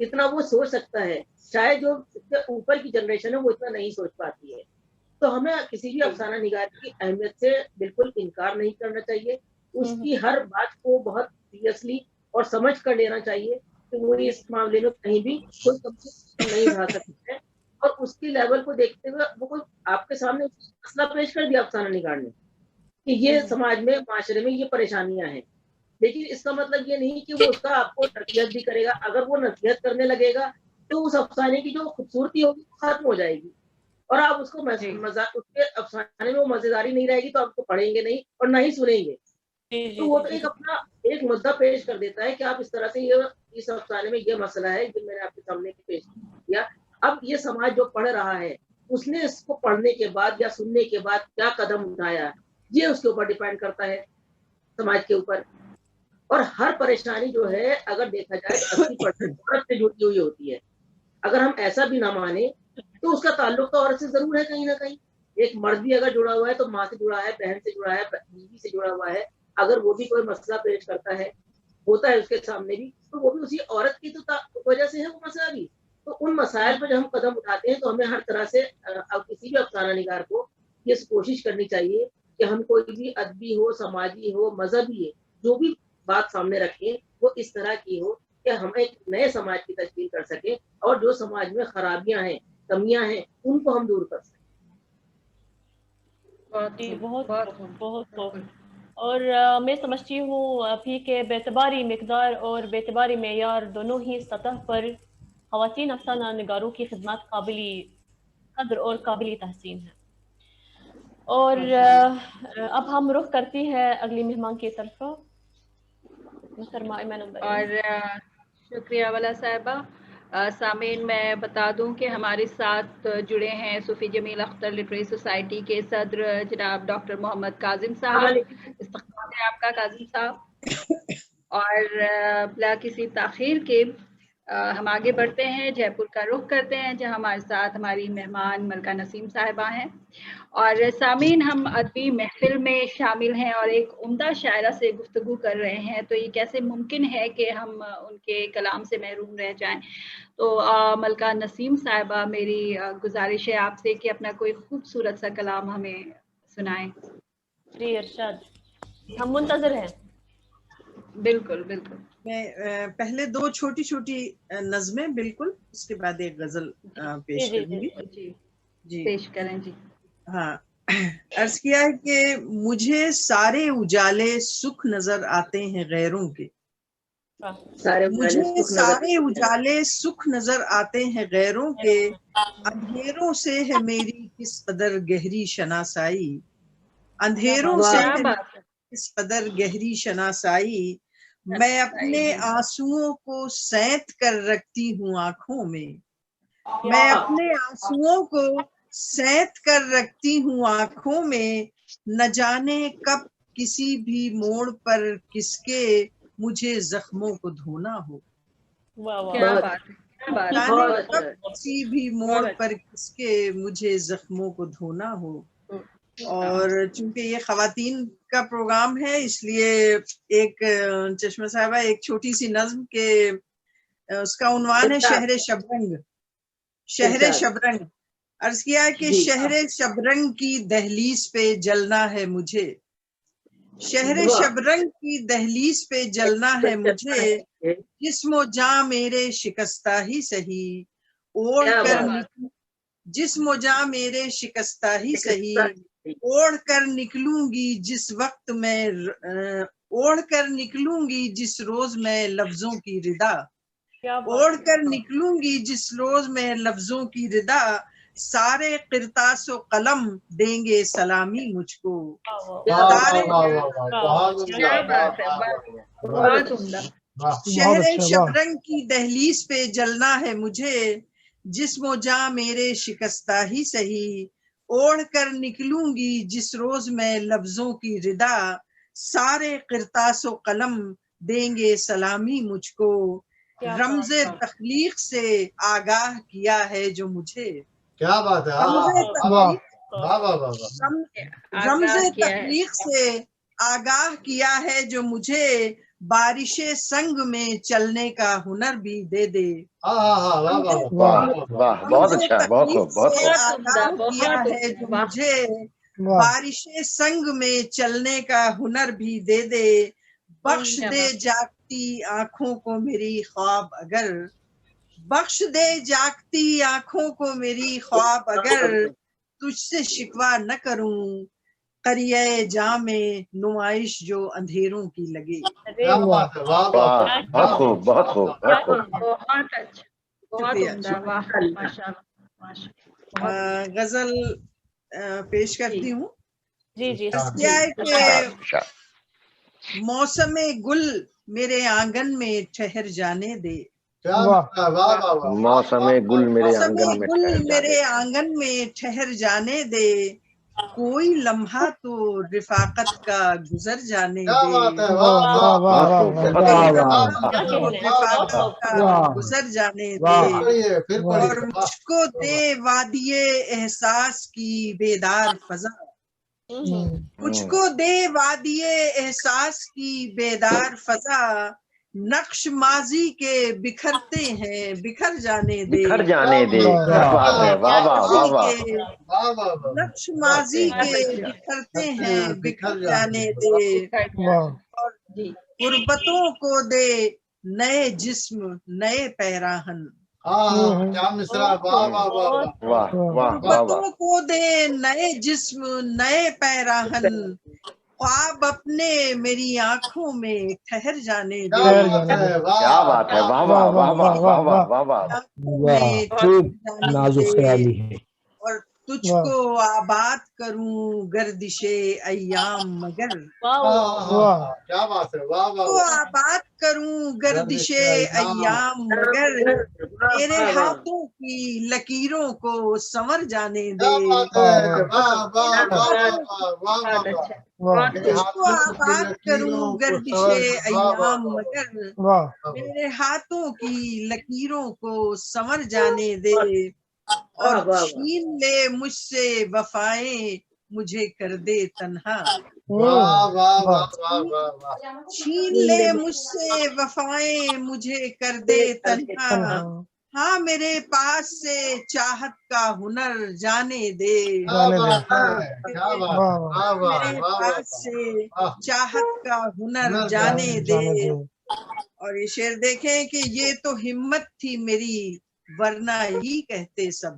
Speaker 3: اتنا وہ سوچ سکتا ہے، شاید جو اس کے اوپر کی جنریشن ہے وہ اتنا نہیں سوچ پاتی ہے. تو ہمیں کسی بھی افسانہ نگار کی اہمیت سے بالکل انکار نہیں کرنا چاہیے، اس کی ہر بات کو بہت سیریسلی اور سمجھ کر لینا چاہیے کہ وہ اس معاملے میں کہیں بھی کوئی کمزوری نہیں اٹھا سکتی ہے، اور اس کی لیول کو دیکھتے ہوئے وہ کوئی آپ کے سامنے مسئلہ پیش کر دیا افسانہ نگار نے کہ یہ سماج میں معاشرے میں یہ پریشانیاں ہیں، لیکن اس کا مطلب یہ نہیں کہ وہ اس کا آپ کو نصیحت بھی کرے گا. اگر وہ نصیحت کرنے لگے گا تو اس افسانے کی جو خوبصورتی ہوگی ختم ہو جائے گی، اور آپ اس کو اس کے افسانے میں وہ مزیداری نہیں رہے گی تو آپ کو پڑھیں گے نہیں اور نہ ہی سنیں گے. تو وہ تو ایک اپنا ایک مدعا پیش کر دیتا ہے کہ آپ اس طرح سے اس افسانے میں یہ مسئلہ ہے جو میں نے آپ کے سامنے پیش کیا. اب یہ سماج جو پڑھ رہا ہے اس نے اس کو پڑھنے کے بعد یا سننے کے بعد کیا قدم اٹھایا، یہ اس کے اوپر ڈیپینڈ کرتا ہے، سماج کے اوپر. اور ہر پریشانی جو ہے اگر دیکھا جائے 80% عورت سے جڑی ہوئی ہوتی ہے. اگر ہم ایسا بھی نہ مانیں تو اس کا تعلق تو عورت سے ضرور ہے کہیں نہ کہیں. ایک مرد بھی اگر جڑا ہوا ہے تو ماں سے جڑا ہے، بہن سے جڑا ہے، بیوی سے جڑا ہوا ہے. اگر وہ بھی کوئی مسئلہ پیش کرتا ہے، ہوتا ہے اس کے سامنے بھی، تو وہ بھی اسی عورت کی تو وجہ سے ہے وہ مسئلہ بھی. تو ان مسائل پر جب ہم قدم اٹھاتے ہیں تو ہمیں ہر طرح سے کسی بھی افسانہ نگار کو یہ کوشش کرنی چاہیے کہ ہم کوئی بھی ادبی ہو، سماجی ہو، مذہبی ہے، جو بھی بات سامنے رکھیں وہ اس طرح کی ہو کہ ہم ایک نئے سماج کی تشکیل کر سکیں، اور جو سماج میں خرابیاں ہیں، کمیاں ہیں، ان کو ہم دور کر سکیں.
Speaker 2: بہت اور میں سمجھتی ہوں ابھی کہ بیعتباری مقدار اور بیعتباری معیار دونوں ہی سطح پر خواتین افسانہ نگاروں کی خدمات قابل قدر اور قابل تحسین ہیں. اور اب ہم رخ کرتی ہیں اگلی مہمان کی طرف. محترمہ ایمن امبرین.
Speaker 1: اور شکریہ والا صاحبہ. سامعین میں بتا دوں کہ ہمارے ساتھ جڑے ہیں صوفی جمیل اختر لٹریری سوسائٹی کے صدر جناب ڈاکٹر محمد کاظم صاحب. استقبال ہے آپ کا کاظم صاحب. اور بلا کسی تاخیر کے ہم آگے بڑھتے ہیں، جے پور کا رخ کرتے ہیں جہاں ہمارے ساتھ ہماری مہمان ملکہ نسیم صاحبہ ہیں. اور سامعین ہم ادبی محفل میں شامل ہیں اور ایک عمدہ شاعرہ سے گفتگو کر رہے ہیں، تو یہ کیسے ممکن ہے کہ ہم ان کے کلام سے محروم رہ جائیں. تو ملکہ نسیم صاحبہ میری گزارش ہے آپ سے کہ اپنا کوئی خوبصورت سا کلام ہمیں سنائیں.
Speaker 2: جی ارشاد، ہم منتظر ہیں.
Speaker 1: بالکل بالکل.
Speaker 4: میں پہلے دو چھوٹی چھوٹی نظمیں بالکل، اس کے بعد ایک غزل پیش کروں گی.
Speaker 1: جی پیش کریں. جی
Speaker 4: ہاں، عرض کیا ہے کہ مجھے سارے اجالے سکھ نظر آتے ہیں غیروں کے. مجھے سارے اجالے سکھ نظر آتے ہیں غیروں کے، اندھیروں سے ہے میری کس قدر گہری شناسائی. اندھیروں سے ہے کس قدر گہری شناسائی. میں اپنے آنسوؤں کو سینت کر رکھتی ہوں آنکھوں میں. میں اپنے آنسوؤں کو سینت کر رکھتی ہوں آنکھوں میں. نہ جانے کب کسی بھی موڑ پر کس کے مجھے زخموں کو دھونا ہو. جانے کب کسی بھی موڑ پر کس کے مجھے زخموں کو دھونا ہو. اور چونکہ یہ خواتین کا پروگرام ہے اس لیے ایک چشمہ صاحبہ ایک چھوٹی سی نظم کے اس کا عنوان ہے شہر شبرنگ. شہر شبرنگ. عرض کیا کہ شہر شبرنگ کی دہلیز پہ جلنا ہے مجھے. شہر شبرنگ کی دہلیز پہ جلنا ہے مجھے. جسم و جاں میرے شکستہ ہی سہی اوڑھ کر جسم و جاں میرے شکستہ ہی سہی اوڑھ کر نکلوں گی جس وقت میں اوڑھ کر نکلوں گی جس روز میں لفظوں کی ردا. اوڑھ کر نکلوں گی جس روز میں لفظوں کی ردا. سارے قرطاس و قلم دیں گے سلامی مجھ کو. شہر شبرنگ کی دہلیز پہ جلنا ہے مجھے. جسم و جاں میرے شکستہ ہی سہی اوڑھ کر نکلوں گی جس روز میں لفظوں کی ردا. سارے قرطاس و قلم دیں گے سلامی مجھ کو. رمز تخلیق سے آگاہ کیا ہے جو مجھے. کیا بات ہے. رمز تخلیق سے آگاہ کیا ہے جو مجھے. بارش سنگ میں چلنے کا ہنر بھی دے دے.
Speaker 7: بہت اچھا، بہت خوب، بہت خوب.
Speaker 4: کیا ہے جو مجھے بارش سنگ میں چلنے کا ہنر بھی دے دے. بخش دے جاگتی آنکھوں کو میری خواب اگر، بخش دے جاگتی آنکھوں کو میری خواب اگر، تجھ سے شکوہ نہ کروں قریہ جاں میں نمائش جو اندھیروں کی لگے.
Speaker 7: بہت خوب، بہت خوب، بہت خوب.
Speaker 1: بہت اچھا، بہت عمدہ، واہ ماشاءاللہ.
Speaker 4: غزل پیش کرتی ہوں.
Speaker 2: جی جی
Speaker 4: کیا ہے کہ موسم گل میرے آنگن میں ٹھہر جانے دے.
Speaker 7: موسم گل میرے
Speaker 4: موسم
Speaker 7: آنگن میں
Speaker 4: گل
Speaker 7: ٹھہر
Speaker 4: میرے
Speaker 7: جانے.
Speaker 4: آنگن میں ٹھہر جانے دے. کوئی لمحہ تو رفاقت کا گزر جانے دے. رفاقت کا گزر جانے دے. اور مجھ کو دے وادی احساس کی بیدار فضا. مجھ کو دے وادی احساس کی بیدار فضا. نقش ماضی کے بکھرتے ہیں بکھر جانے دے.
Speaker 7: بکھر جانے دے. کیا بات ہے، واہ واہ واہ واہ.
Speaker 4: نقش ماضی کے بکھرتے ہیں بکھر جانے دے. اور غربتوں کو دے نئے جسم نئے پیراہن. غربتوں کو دے نئے جسم نئے پیراہن. خواب اپنے میری آنکھوں میں ٹھہر جانے دے.
Speaker 7: کیا بات ہے، واہ واہ واہ واہ واہ واہ واہ واہ.
Speaker 8: نازک خیالی ہے.
Speaker 4: اور تجھ کو آباد کروں گردش ایام مگر. تو آباد کروں گردش ایام مگر. تیرے ہاتھوں کی لکیروں کو سنور جانے دے. تجھ کو آباد کروں گردش ایام مگر. میرے ہاتھوں کی لکیروں کو سنور جانے دے. اور چھین لے مجھ سے وفائیں مجھے کر دے تنہا. چھین لے مجھ سے وفائیں مجھے کر دے تنہا. ہاں میرے پاس سے چاہت کا ہنر جانے دے. میرے پاس سے چاہت کا ہنر جانے دے. اور یہ شعر دیکھیں کہ یہ تو ہمت تھی میری ورنہ یہی کہتے سب.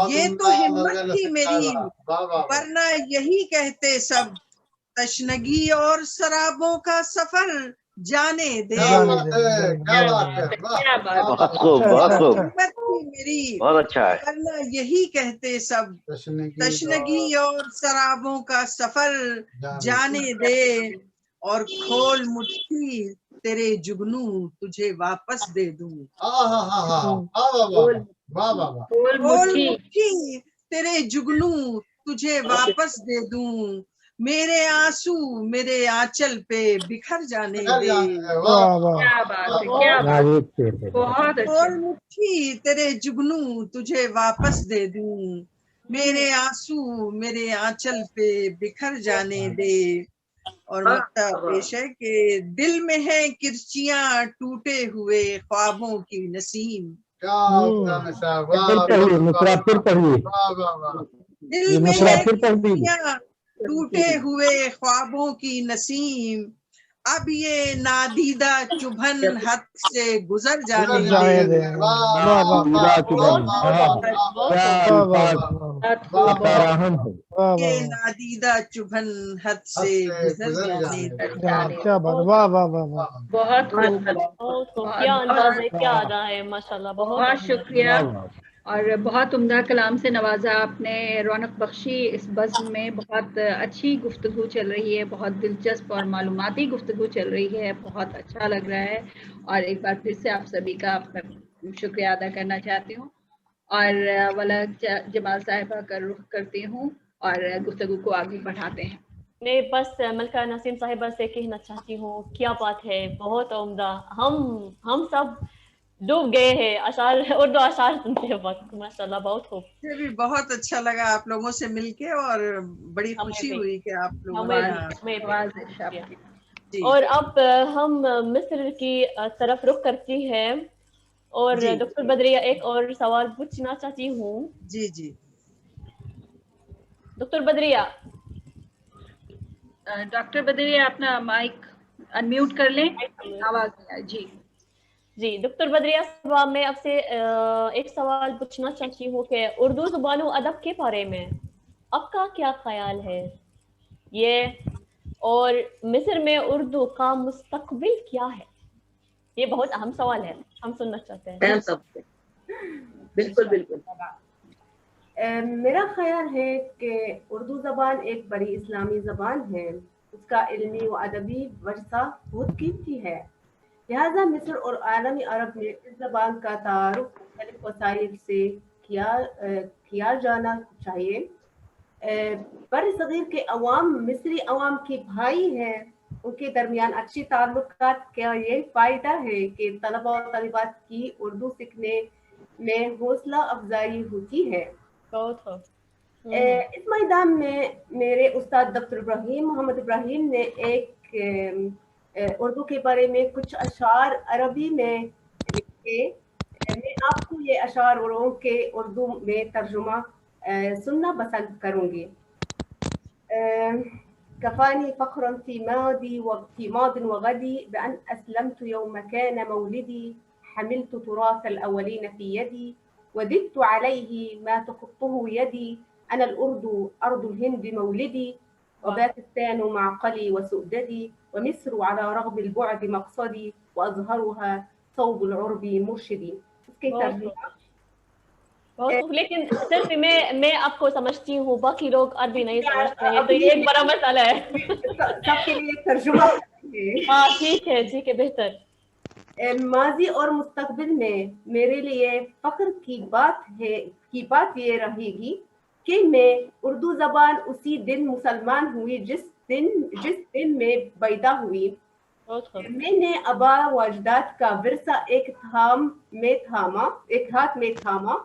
Speaker 4: یہ تو ہمت تھی میری ورنہ یہی کہتے سب. تشنگی اور شرابوں کا سفر جانے دے.
Speaker 7: بہت خوب، بہت خوب،
Speaker 4: ہمت تھی میری
Speaker 7: بہت اچھا ہے.
Speaker 4: ورنہ یہی کہتے سب. تشنگی اور شرابوں کا سفر جانے دے. اور کھول مٹھی تیرے جگنو تجھے واپس دے دوں. کھول مٹھی تیرے جگنو تجھے واپس دے دوں. میرے آنسو میرے آنچل پہ بکھر جانے دے. کھول مٹھی تیرے جگنو تجھے واپس دے دوں. میرے آنسو میرے آنچل پہ بکھر جانے دے. اور مکتا پیش ہے کہ دل میں ہے کرچیاں ٹوٹے ہوئے خوابوں کی نسیم. دل میں ہے کرچیاں ٹوٹے ہوئے خوابوں کی نسیم. اب یہ نادیدہ چبھن حد سے گزر جانے دے. یہ نادیدہ چبھن حد سے گزر جانے دے.
Speaker 1: بہت
Speaker 2: کیا انداز ہے، کیا ادا ہے، ماشاءاللہ.
Speaker 1: بہت شکریہ. اور بہت عمدہ کلام سے نوازا آپ نے، رونق بخشی اس بزم میں. بہت اچھی گفتگو چل رہی ہے، بہت دلچسپ اور معلوماتی گفتگو چل رہی ہے. بہت اچھا لگ رہا ہے. اور ایک بار پھر سے آپ سبھی کا شکریہ ادا کرنا چاہتی ہوں. اور والا جمال صاحبہ کا رخ کرتی ہوں اور گفتگو کو آگے بڑھاتے ہیں.
Speaker 2: میں بس ملکہ نسیم صاحبہ سے کہنا چاہتی ہوں، کیا بات ہے، بہت عمدہ. ہم سب ڈوب گئے ہیں اشعار، اردو اشعار سنتے وقت. ماشاءاللہ بہت خوب.
Speaker 4: مجھے بھی بہت اچھا لگا آپ لوگوں سے مل کے، اور بڑی خوشی ہوئی کہ آپ لوگوں نے
Speaker 2: اور اب ہم مصر کی طرف رخ کرتی ہیں اور ڈاکٹر بدریہ ایک اور سوال پوچھنا چاہتی ہوں.
Speaker 4: جی
Speaker 2: ڈاکٹر بدریہ.
Speaker 1: ڈاکٹر بدریہ اپنا مائک انمیوٹ کر لیں, آواز نہیں آئی.
Speaker 2: جی ڈاکٹر بدریہ صاحبہ, میں آپ سے ایک سوال پوچھنا چاہتی ہوں کہ اردو زبان و ادب کے بارے میں آپ کا کیا خیال ہے یہ, اور مصر میں اردو کا مستقبل کیا ہے؟ یہ بہت اہم سوال ہے, ہم سننا چاہتے ہیں.
Speaker 3: بالکل بالکل.
Speaker 5: میرا خیال ہے کہ اردو زبان ایک بڑی اسلامی زبان ہے. اس کا علمی و ادبی ورثہ بہت قیمتی ہے, لہذا مصر اور عالمی عرب میں اس زبان کا تعارف مختلف وسائل سے کیا جانا چاہیے. بر صغیر کے عوام مصری عوام کے بھائی ہیں, ان کے درمیان اچھی تعلقات کا یہ فائدہ ہے کہ طلباء و طالبات کی اردو سیکھنے میں حوصلہ افزائی ہوتی ہے. اس میدان میں میرے استاد ڈاکٹر محمد ابراہیم نے ایک اردو کے بارے میں کچھ اشعار عربی میں لکھے. میں آپ کو یہ اشعار کے اردو میں ترجمہ سننا پسند کروں گی. كفاني فخرا في ماض وغدي بأن أسلمت يوم كان مولدي, حملت تراث الأولين في يدي وددت عليه ما تخطه يدي, أنا الأرض أرض الهند مولدي, وباكستان معقلي وسؤددي, ومصر على رغم البعد مقصدي, وأزهرها صوب العرب مرشدي. اس کے ترجمہ
Speaker 2: لیکن صرف میں آپ کو سمجھتی ہوں, باقی لوگ عربی نہیں سمجھتے ہیں, تو یہ ایک بڑا مسئلہ ہے.
Speaker 5: سب کے لیے ترجمہ.
Speaker 2: ہاں ٹھیک ہے, بہتر.
Speaker 5: ماضی اور مستقبل میں میرے لیے فخر کی بات یہ رہے گی کہ میں اردو زبان اسی دن مسلمان ہوئی جس دن میں پیدا ہوئی. میں نے آبا و اجداد کا ورثہ ایک ہاتھ میں تھاما,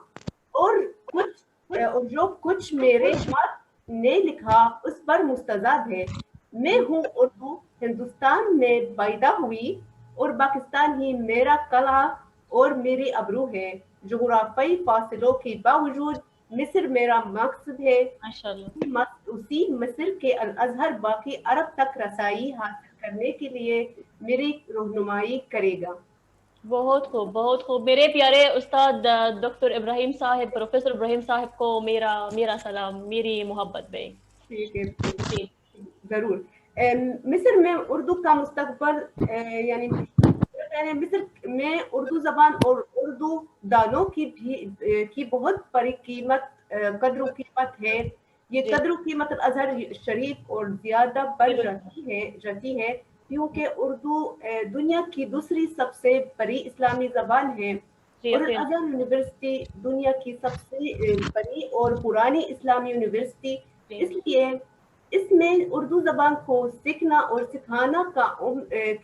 Speaker 5: اور جو کچھ میرے ماں نے لکھا اس پر مستزاد ہے. میں ہوں اردو, ہندوستان میں پیدا ہوئی, اور پاکستان ہی میرا قلعہ اور میری ابرو ہے. جغرافیائی فاصلوں کے باوجود مصر میرا مقصد ہے. اسی مصر کے الازہر باقی عرب تک رسائی حاصل کرنے کے لیے میری رہنمائی کرے گا.
Speaker 2: بہت خوب, بہت خوب. میرے پیارے استاد ڈاکٹر ابراہیم صاحب, پروفیسر ابراہیم صاحب کو میرا سلام, میری محبت میں.
Speaker 5: ٹھیک ہے, ضرور. مصر میں اردو کا مستقبل یعنی مصر میں اردو زبان اور اردو دانوں کی بہت بڑی قدر و قیمت ہے. یہ قدر و قیمت الازہر شریف اور زیادہ بڑھ جاتی ہے کیونکہ اردو دنیا کی دوسری سب سے بڑی اسلامی زبان ہے, اور الازہر یونیورسٹی دنیا کی سب سے بڑی اور پرانی اسلامی یونیورسٹی. اس لیے اس میں اردو زبان کو سیکھنا اور سکھانا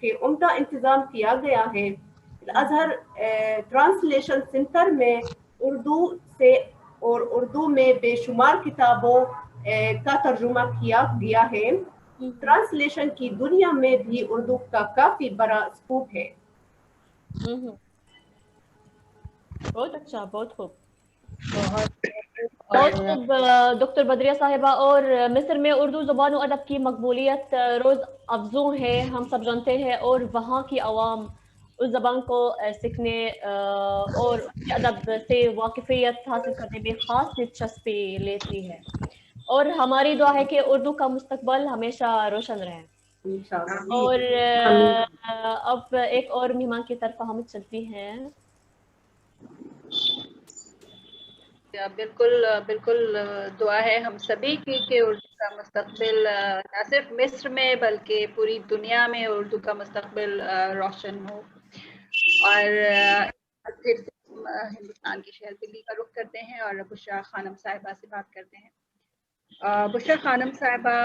Speaker 5: کے عمدہ انتظام کیا گیا ہے. الازہر ٹرانسلیشن سینٹر میں اردو میں بے شمار کتابوں کا ترجمہ کیا گیا ہے. ٹرانسلیشن کی دنیا میں بھی اردو کا کافی بڑا اسکوپ ہے.
Speaker 2: بہت اچھا, بہت خوب. ڈاکٹر بدریہ صاحبہ, اور مصر میں اردو زبان و ادب کی مقبولیت روز افزوں ہے, ہم سب جانتے ہیں, اور وہاں کی عوام اس زبان کو سیکھنے اور ادب سے واقفیت حاصل کرنے میں خاص دلچسپی لیتی ہے, اور ہماری دعا ہے کہ اردو کا مستقبل ہمیشہ روشن رہے. اور اب ایک اور مہمان کی طرف ہم چلتی ہیں.
Speaker 1: بالکل دعا ہے ہم سبھی کی کہ اردو کا مستقبل نہ صرف مصر میں بلکہ پوری دنیا میں اردو کا مستقبل روشن ہو. اور پھر ہندوستان کی شہر دلی کا رخ کرتے ہیں اور بشرا خانم صاحبہ سے بات کرتے ہیں. بشرا خانم صاحبہ,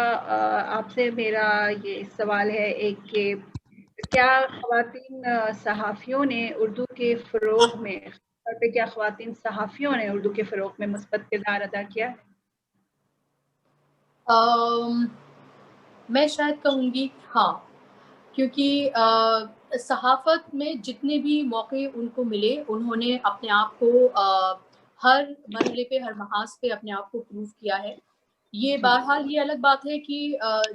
Speaker 1: آپ سے میرا یہ سوال ہے ایک کہ کیا خواتین صحافیوں نے اردو کے فروغ میں کیا خواتین صحافیوں نے اردو کے فروغ میں مثبت کردار ادا کیا ہے؟
Speaker 6: میں شاید کہوں گی ہاں, کیونکہ صحافت میں جتنے بھی موقع ان کو ملے انہوں نے اپنے آپ کو ہر مرحلے پہ ہر محاذ پہ اپنے آپ کو پروو کیا ہے. یہ بہرحال یہ الگ بات ہے کہ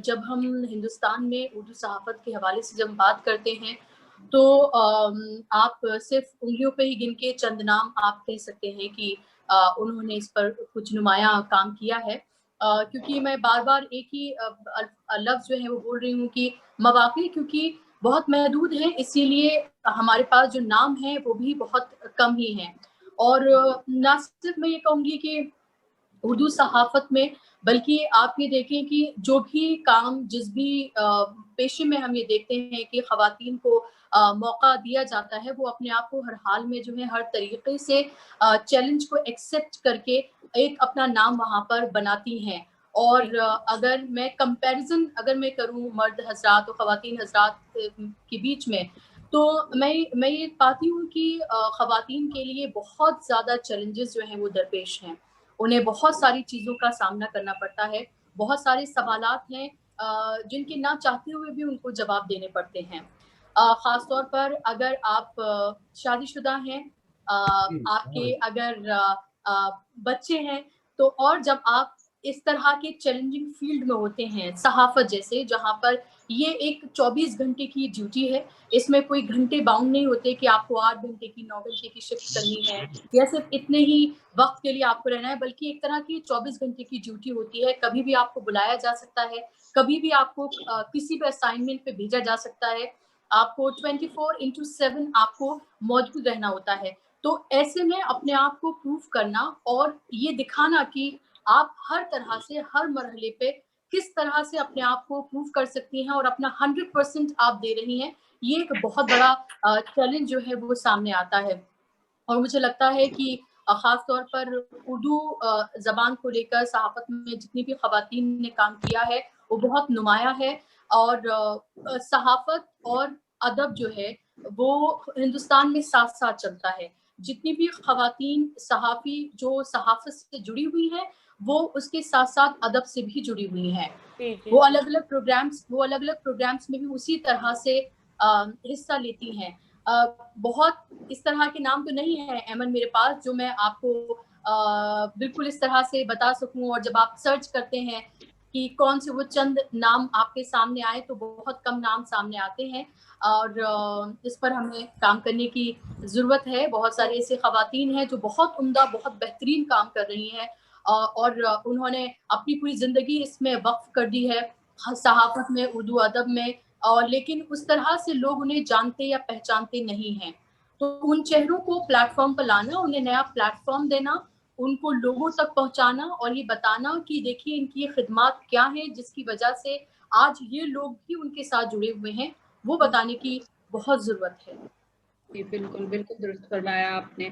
Speaker 6: جب ہم ہندوستان میں اردو صحافت کے حوالے سے جب بات کرتے ہیں تو آپ صرف انگلیوں پہ ہی گن کے چند نام آپ کہہ سکتے ہیں کہ انہوں نے اس پر کچھ نمایاں کام کیا ہے. کیونکہ میں بار بار ایک ہی لفظ جو ہے وہ بول رہی ہوں کہ مواقع کیونکہ بہت محدود ہیں، اسی لیے ہمارے پاس جو نام ہیں وہ بھی بہت کم ہی ہیں. اور نہ صرف میں یہ کہوں گی کہ اردو صحافت میں، بلکہ آپ یہ دیکھیں کہ جو بھی کام جس بھی پیشے میں ہم یہ دیکھتے ہیں کہ خواتین کو موقع دیا جاتا ہے، وہ اپنے آپ کو ہر حال میں جو ہے ہر طریقے سے چیلنج کو ایکسیپٹ کر کے ایک اپنا نام وہاں پر بناتی ہیں. اور اگر میں کمپیریزن اگر میں کروں مرد حضرات اور خواتین حضرات کے بیچ میں، تو میں یہ پاتی ہوں کہ خواتین کے لیے بہت زیادہ چیلنجز جو ہیں وہ درپیش ہیں. انہیں بہت ساری چیزوں کا سامنا کرنا پڑتا ہے، بہت سارے سوالات ہیں جن کے نہ چاہتے ہوئے بھی ان کو جواب دینے پڑتے ہیں. خاص طور پر اگر آپ شادی شدہ ہیں، آپ کے اگر بچے ہیں، تو اور جب آپ اس طرح کے چیلنجنگ فیلڈ میں ہوتے ہیں صحافت جیسے، جہاں پر یہ ایک 24 گھنٹے کی ڈیوٹی ہے، اس میں کوئی گھنٹے باؤنڈ نہیں ہوتے کہ آپ کو 8 گھنٹے کی 9 گھنٹے کی شفٹ کرنی ہے یا صرف اتنے ہی وقت کے لیے آپ کو رہنا ہے، بلکہ ایک طرح کی 24 گھنٹے کی ڈیوٹی ہوتی ہے. کبھی بھی آپ کو بلایا جا سکتا ہے، کبھی بھی آپ کو کسی بھی اسائنمنٹ پہ بھیجا جا سکتا ہے، آپ کو 24/7 آپ کو موجود رہنا ہوتا ہے. تو ایسے میں اپنے آپ کو پروف کرنا اور یہ دکھانا کہ آپ ہر طرح سے ہر مرحلے پہ کس طرح سے اپنے آپ کو پروف کر سکتی ہیں اور اپنا 100% آپ دے رہی ہیں، یہ ایک بہت بڑا چیلنج جو ہے وہ سامنے آتا ہے. اور مجھے لگتا ہے کہ خاص طور پر اردو زبان کو لے کر صحافت میں جتنی بھی خواتین نے کام کیا ہے وہ بہت نمایاں ہے. اور صحافت اور ادب جو ہے وہ ہندوستان میں ساتھ ساتھ چلتا ہے. جتنی بھی خواتین صحافی جو صحافت سے جڑی ہوئی ہیں وہ اس کے ساتھ ساتھ ادب سے بھی جڑی ہوئی ہیں. وہ الگ الگ پروگرامز میں بھی اسی طرح سے حصہ لیتی ہیں. بہت اس طرح کے نام تو نہیں ہے ایمن میرے پاس جو میں آپ کو بالکل اس طرح سے بتا سکوں، اور جب آپ سرچ کرتے ہیں کہ کون سے وہ چند نام آپ کے سامنے آئے تو بہت کم نام سامنے آتے ہیں. اور اس پر ہمیں کام کرنے کی ضرورت ہے. بہت سارے ایسے خواتین ہیں جو بہت عمدہ بہت بہترین کام کر رہی ہیں اور انہوں نے اپنی پوری زندگی اس میں وقف کر دی ہے صحافت میں، اردو ادب میں، اور لیکن اس طرح سے لوگ انہیں جانتے یا پہچانتے نہیں ہیں. تو ان چہروں کو پلیٹ فارم پر لانا، انہیں نیا پلیٹ فارم دینا، ان کو لوگوں تک پہنچانا اور یہ بتانا کہ دیکھیے ان کی خدمات کیا ہیں جس کی وجہ سے آج یہ لوگ بھی ان کے ساتھ جڑے ہوئے ہیں، وہ بتانے کی بہت ضرورت ہے.
Speaker 1: جی بالکل بالکل درست فرمایا آپ نے.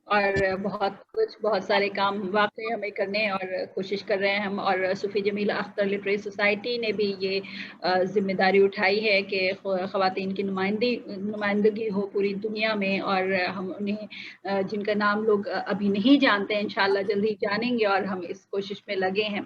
Speaker 1: اور بہت سارے کام واقعی ہمیں کرنے ہیں اور کوشش کر رہے ہیں ہم. اور صوفی جمیلہ اختر لٹریری سوسائٹی نے بھی یہ ذمہ داری اٹھائی ہے کہ خواتین کی نمائندگی ہو پوری دنیا میں. اور ہم انہیں جن کا نام لوگ ابھی نہیں جانتے ہیں انشاءاللہ جلدی جانیں گے، اور ہم اس کوشش میں لگے ہیں.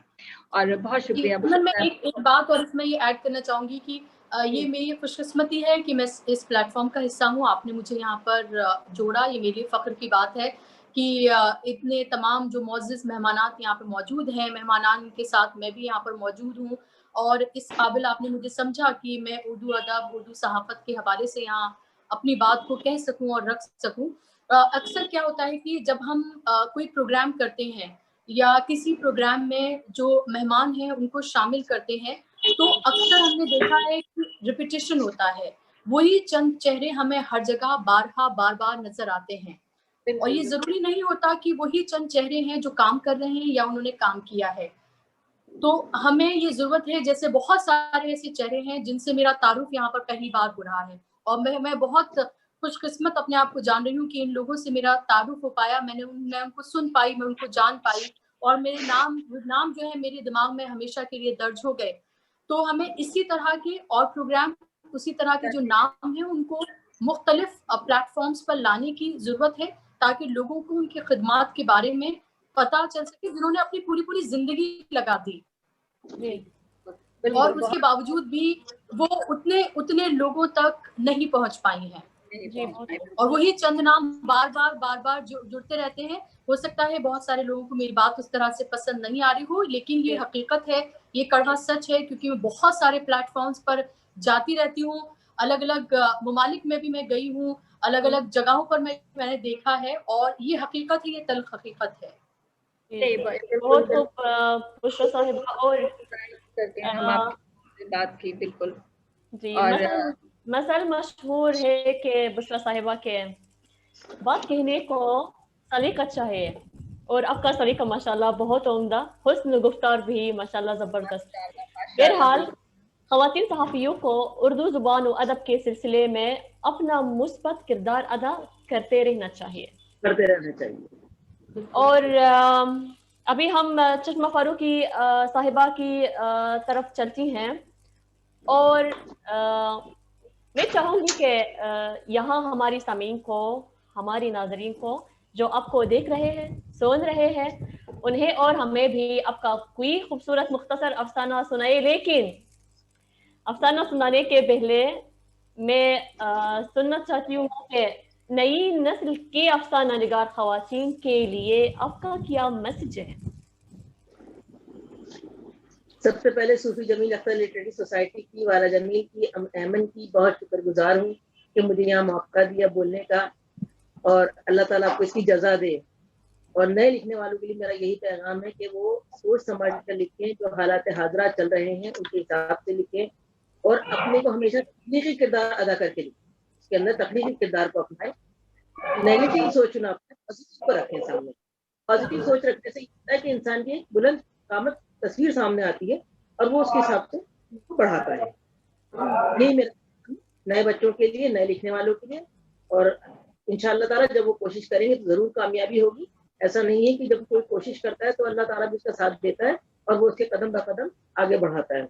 Speaker 1: اور بہت شکریہ.
Speaker 6: میں ایک بات اور اس میں یہ ایڈ کرنا چاہوں گی کہ یہ میری خوش قسمتی ہے کہ میں اس پلیٹ فارم کا حصہ ہوں. آپ نے مجھے یہاں پر جوڑا، یہ میرے فخر کی بات ہے کہ اتنے تمام جو معزز مہمانات یہاں پر موجود ہیں، مہمانان کے ساتھ میں بھی یہاں پر موجود ہوں، اور اس قابل آپ نے مجھے سمجھا کہ میں اردو ادب اردو صحافت کے حوالے سے یہاں اپنی بات کو کہہ سکوں اور رکھ سکوں. اکثر کیا ہوتا ہے کہ جب ہم کوئی پروگرام کرتے ہیں یا کسی پروگرام میں جو مہمان ہیں ان کو شامل کرتے ہیں تو اکثر ہم نے دیکھا ہے کہ ریپیٹیشن ہوتا ہے، وہی چند چہرے ہمیں ہر جگہ بار بار نظر آتے ہیں. اور یہ ضروری نہیں ہوتا کہ وہی چند چہرے ہیں جو کام کر رہے ہیں یا انہوں نے کام کیا ہے. تو ہمیں یہ ضرورت ہے، جیسے بہت سارے ایسے چہرے ہیں جن سے میرا تعارف یہاں پر پہلی بار ہو رہا ہے، اور میں بہت خوش قسمت اپنے آپ کو جان رہی ہوں کہ ان لوگوں سے میرا تعارف ہو پایا، میں ان کو سن پائی، میں ان کو جان پائی، اور میرے نام جو ہے میرے دماغ میں ہمیشہ کے لیے درج ہو گئے. تو ہمیں اسی طرح کے اور پروگرام، اسی طرح کے جو نام ہیں ان کو مختلف پلیٹ فارمز پر لانے کی ضرورت ہے تاکہ لوگوں کو ان کی خدمات کے بارے میں پتہ چل سکے جنہوں نے اپنی پوری زندگی لگا دی.
Speaker 2: جی
Speaker 6: اور اس کے باوجود بھی وہ اتنے لوگوں تک نہیں پہنچ پائی ہیں. اور وہی چند نام بار بار جڑتے رہتے ہیں. ہو سکتا ہے بہت سارے لوگوں کو میری بات اس طرح سے پسند نہیں آ رہی ہو، لیکن یہ حقیقت ہے، یہ کڑوا سچ ہے، کیونکہ میں بہت سارے پلیٹ فارمز پر جاتی رہتی ہوں. الگ الگ ممالک میں بھی میں گئی ہوں، الگ الگ جگہوں پر میں نے دیکھا ہے، اور یہ حقیقت ہے، یہ تلخ حقیقت ہے.
Speaker 2: بہت خوب بشرا صاحبہ. اور
Speaker 1: ہم آپ سے بات کی بالکل.
Speaker 2: جی مثل مشہور ہے کہ بشرا صاحبہ کے بات کہنے کو سلیقہ اچھا ہے، اور آپ کا سلیقہ ماشاءاللہ بہت عمدہ، حسن گفتار بھی ماشاءاللہ زبردست. بہرحال خواتین صحافیوں کو اردو زبان و ادب کے سلسلے میں اپنا مثبت کردار ادا کرتے رہنا چاہیے. اور ابھی ہم چشمہ فاروقی صاحبہ کی طرف چلتی ہیں، اور میں چاہوں گی کہ یہاں ہماری سامعین کو، ہماری ناظرین کو جو آپ کو دیکھ رہے ہیں، سن رہے ہیں، انہیں اور ہمیں بھی آپ کا کوئی خوبصورت مختصر افسانہ سنائے. لیکن افسانہ سنانے کے پہلے میں سننا چاہتی ہوں کہ نئی نسل کے افسانہ نگار خواتین کے لیے آپ کا کیا میسج ہے؟
Speaker 3: سب سے پہلے صوفی جمیل اختر لٹریری سوسائٹی کی، والا جمیل کی، ایمن کی بہت شکر گزار ہوں کہ مجھے یہاں موقع دیا بولنے کا، اور اللہ تعالیٰ آپ کو اس کی جزا دے. اور نئے لکھنے والوں کے لیے میرا یہی پیغام ہے کہ وہ سوچ سمجھ کر لکھیں، جو حالات حاضرات چل رہے ہیں ان کے حساب سے لکھیں، اور اپنے کو ہمیشہ تخلیقی کردار ادا کر کے لکھیں، اس کے اندر تخلیقی کردار کو اپنائیں. نیگیٹو سوچ نہ اپنائیں، پازیٹیو کو رکھیں سامنے. پازیٹیو سوچ رکھنے سے یہ ہوتا ہے کہ انسان کی ایک بلند قامت تصویر سامنے آتی ہے، اور وہ اس کے حساب سے بڑھاتا ہے. یہی میرا نئے بچوں کے لیے، نئے لکھنے والوں کے لیے. اور انشاءاللہ تعالیٰ جب وہ کوشش کریں گے تو ضرور کامیابی ہوگی. ایسا نہیں ہے کہ جب کوئی کوشش کرتا ہے تو اللہ تعالیٰ بھی اس کا ساتھ دیتا ہے، اور وہ اس کے قدم بہ قدم آگے بڑھاتا ہے.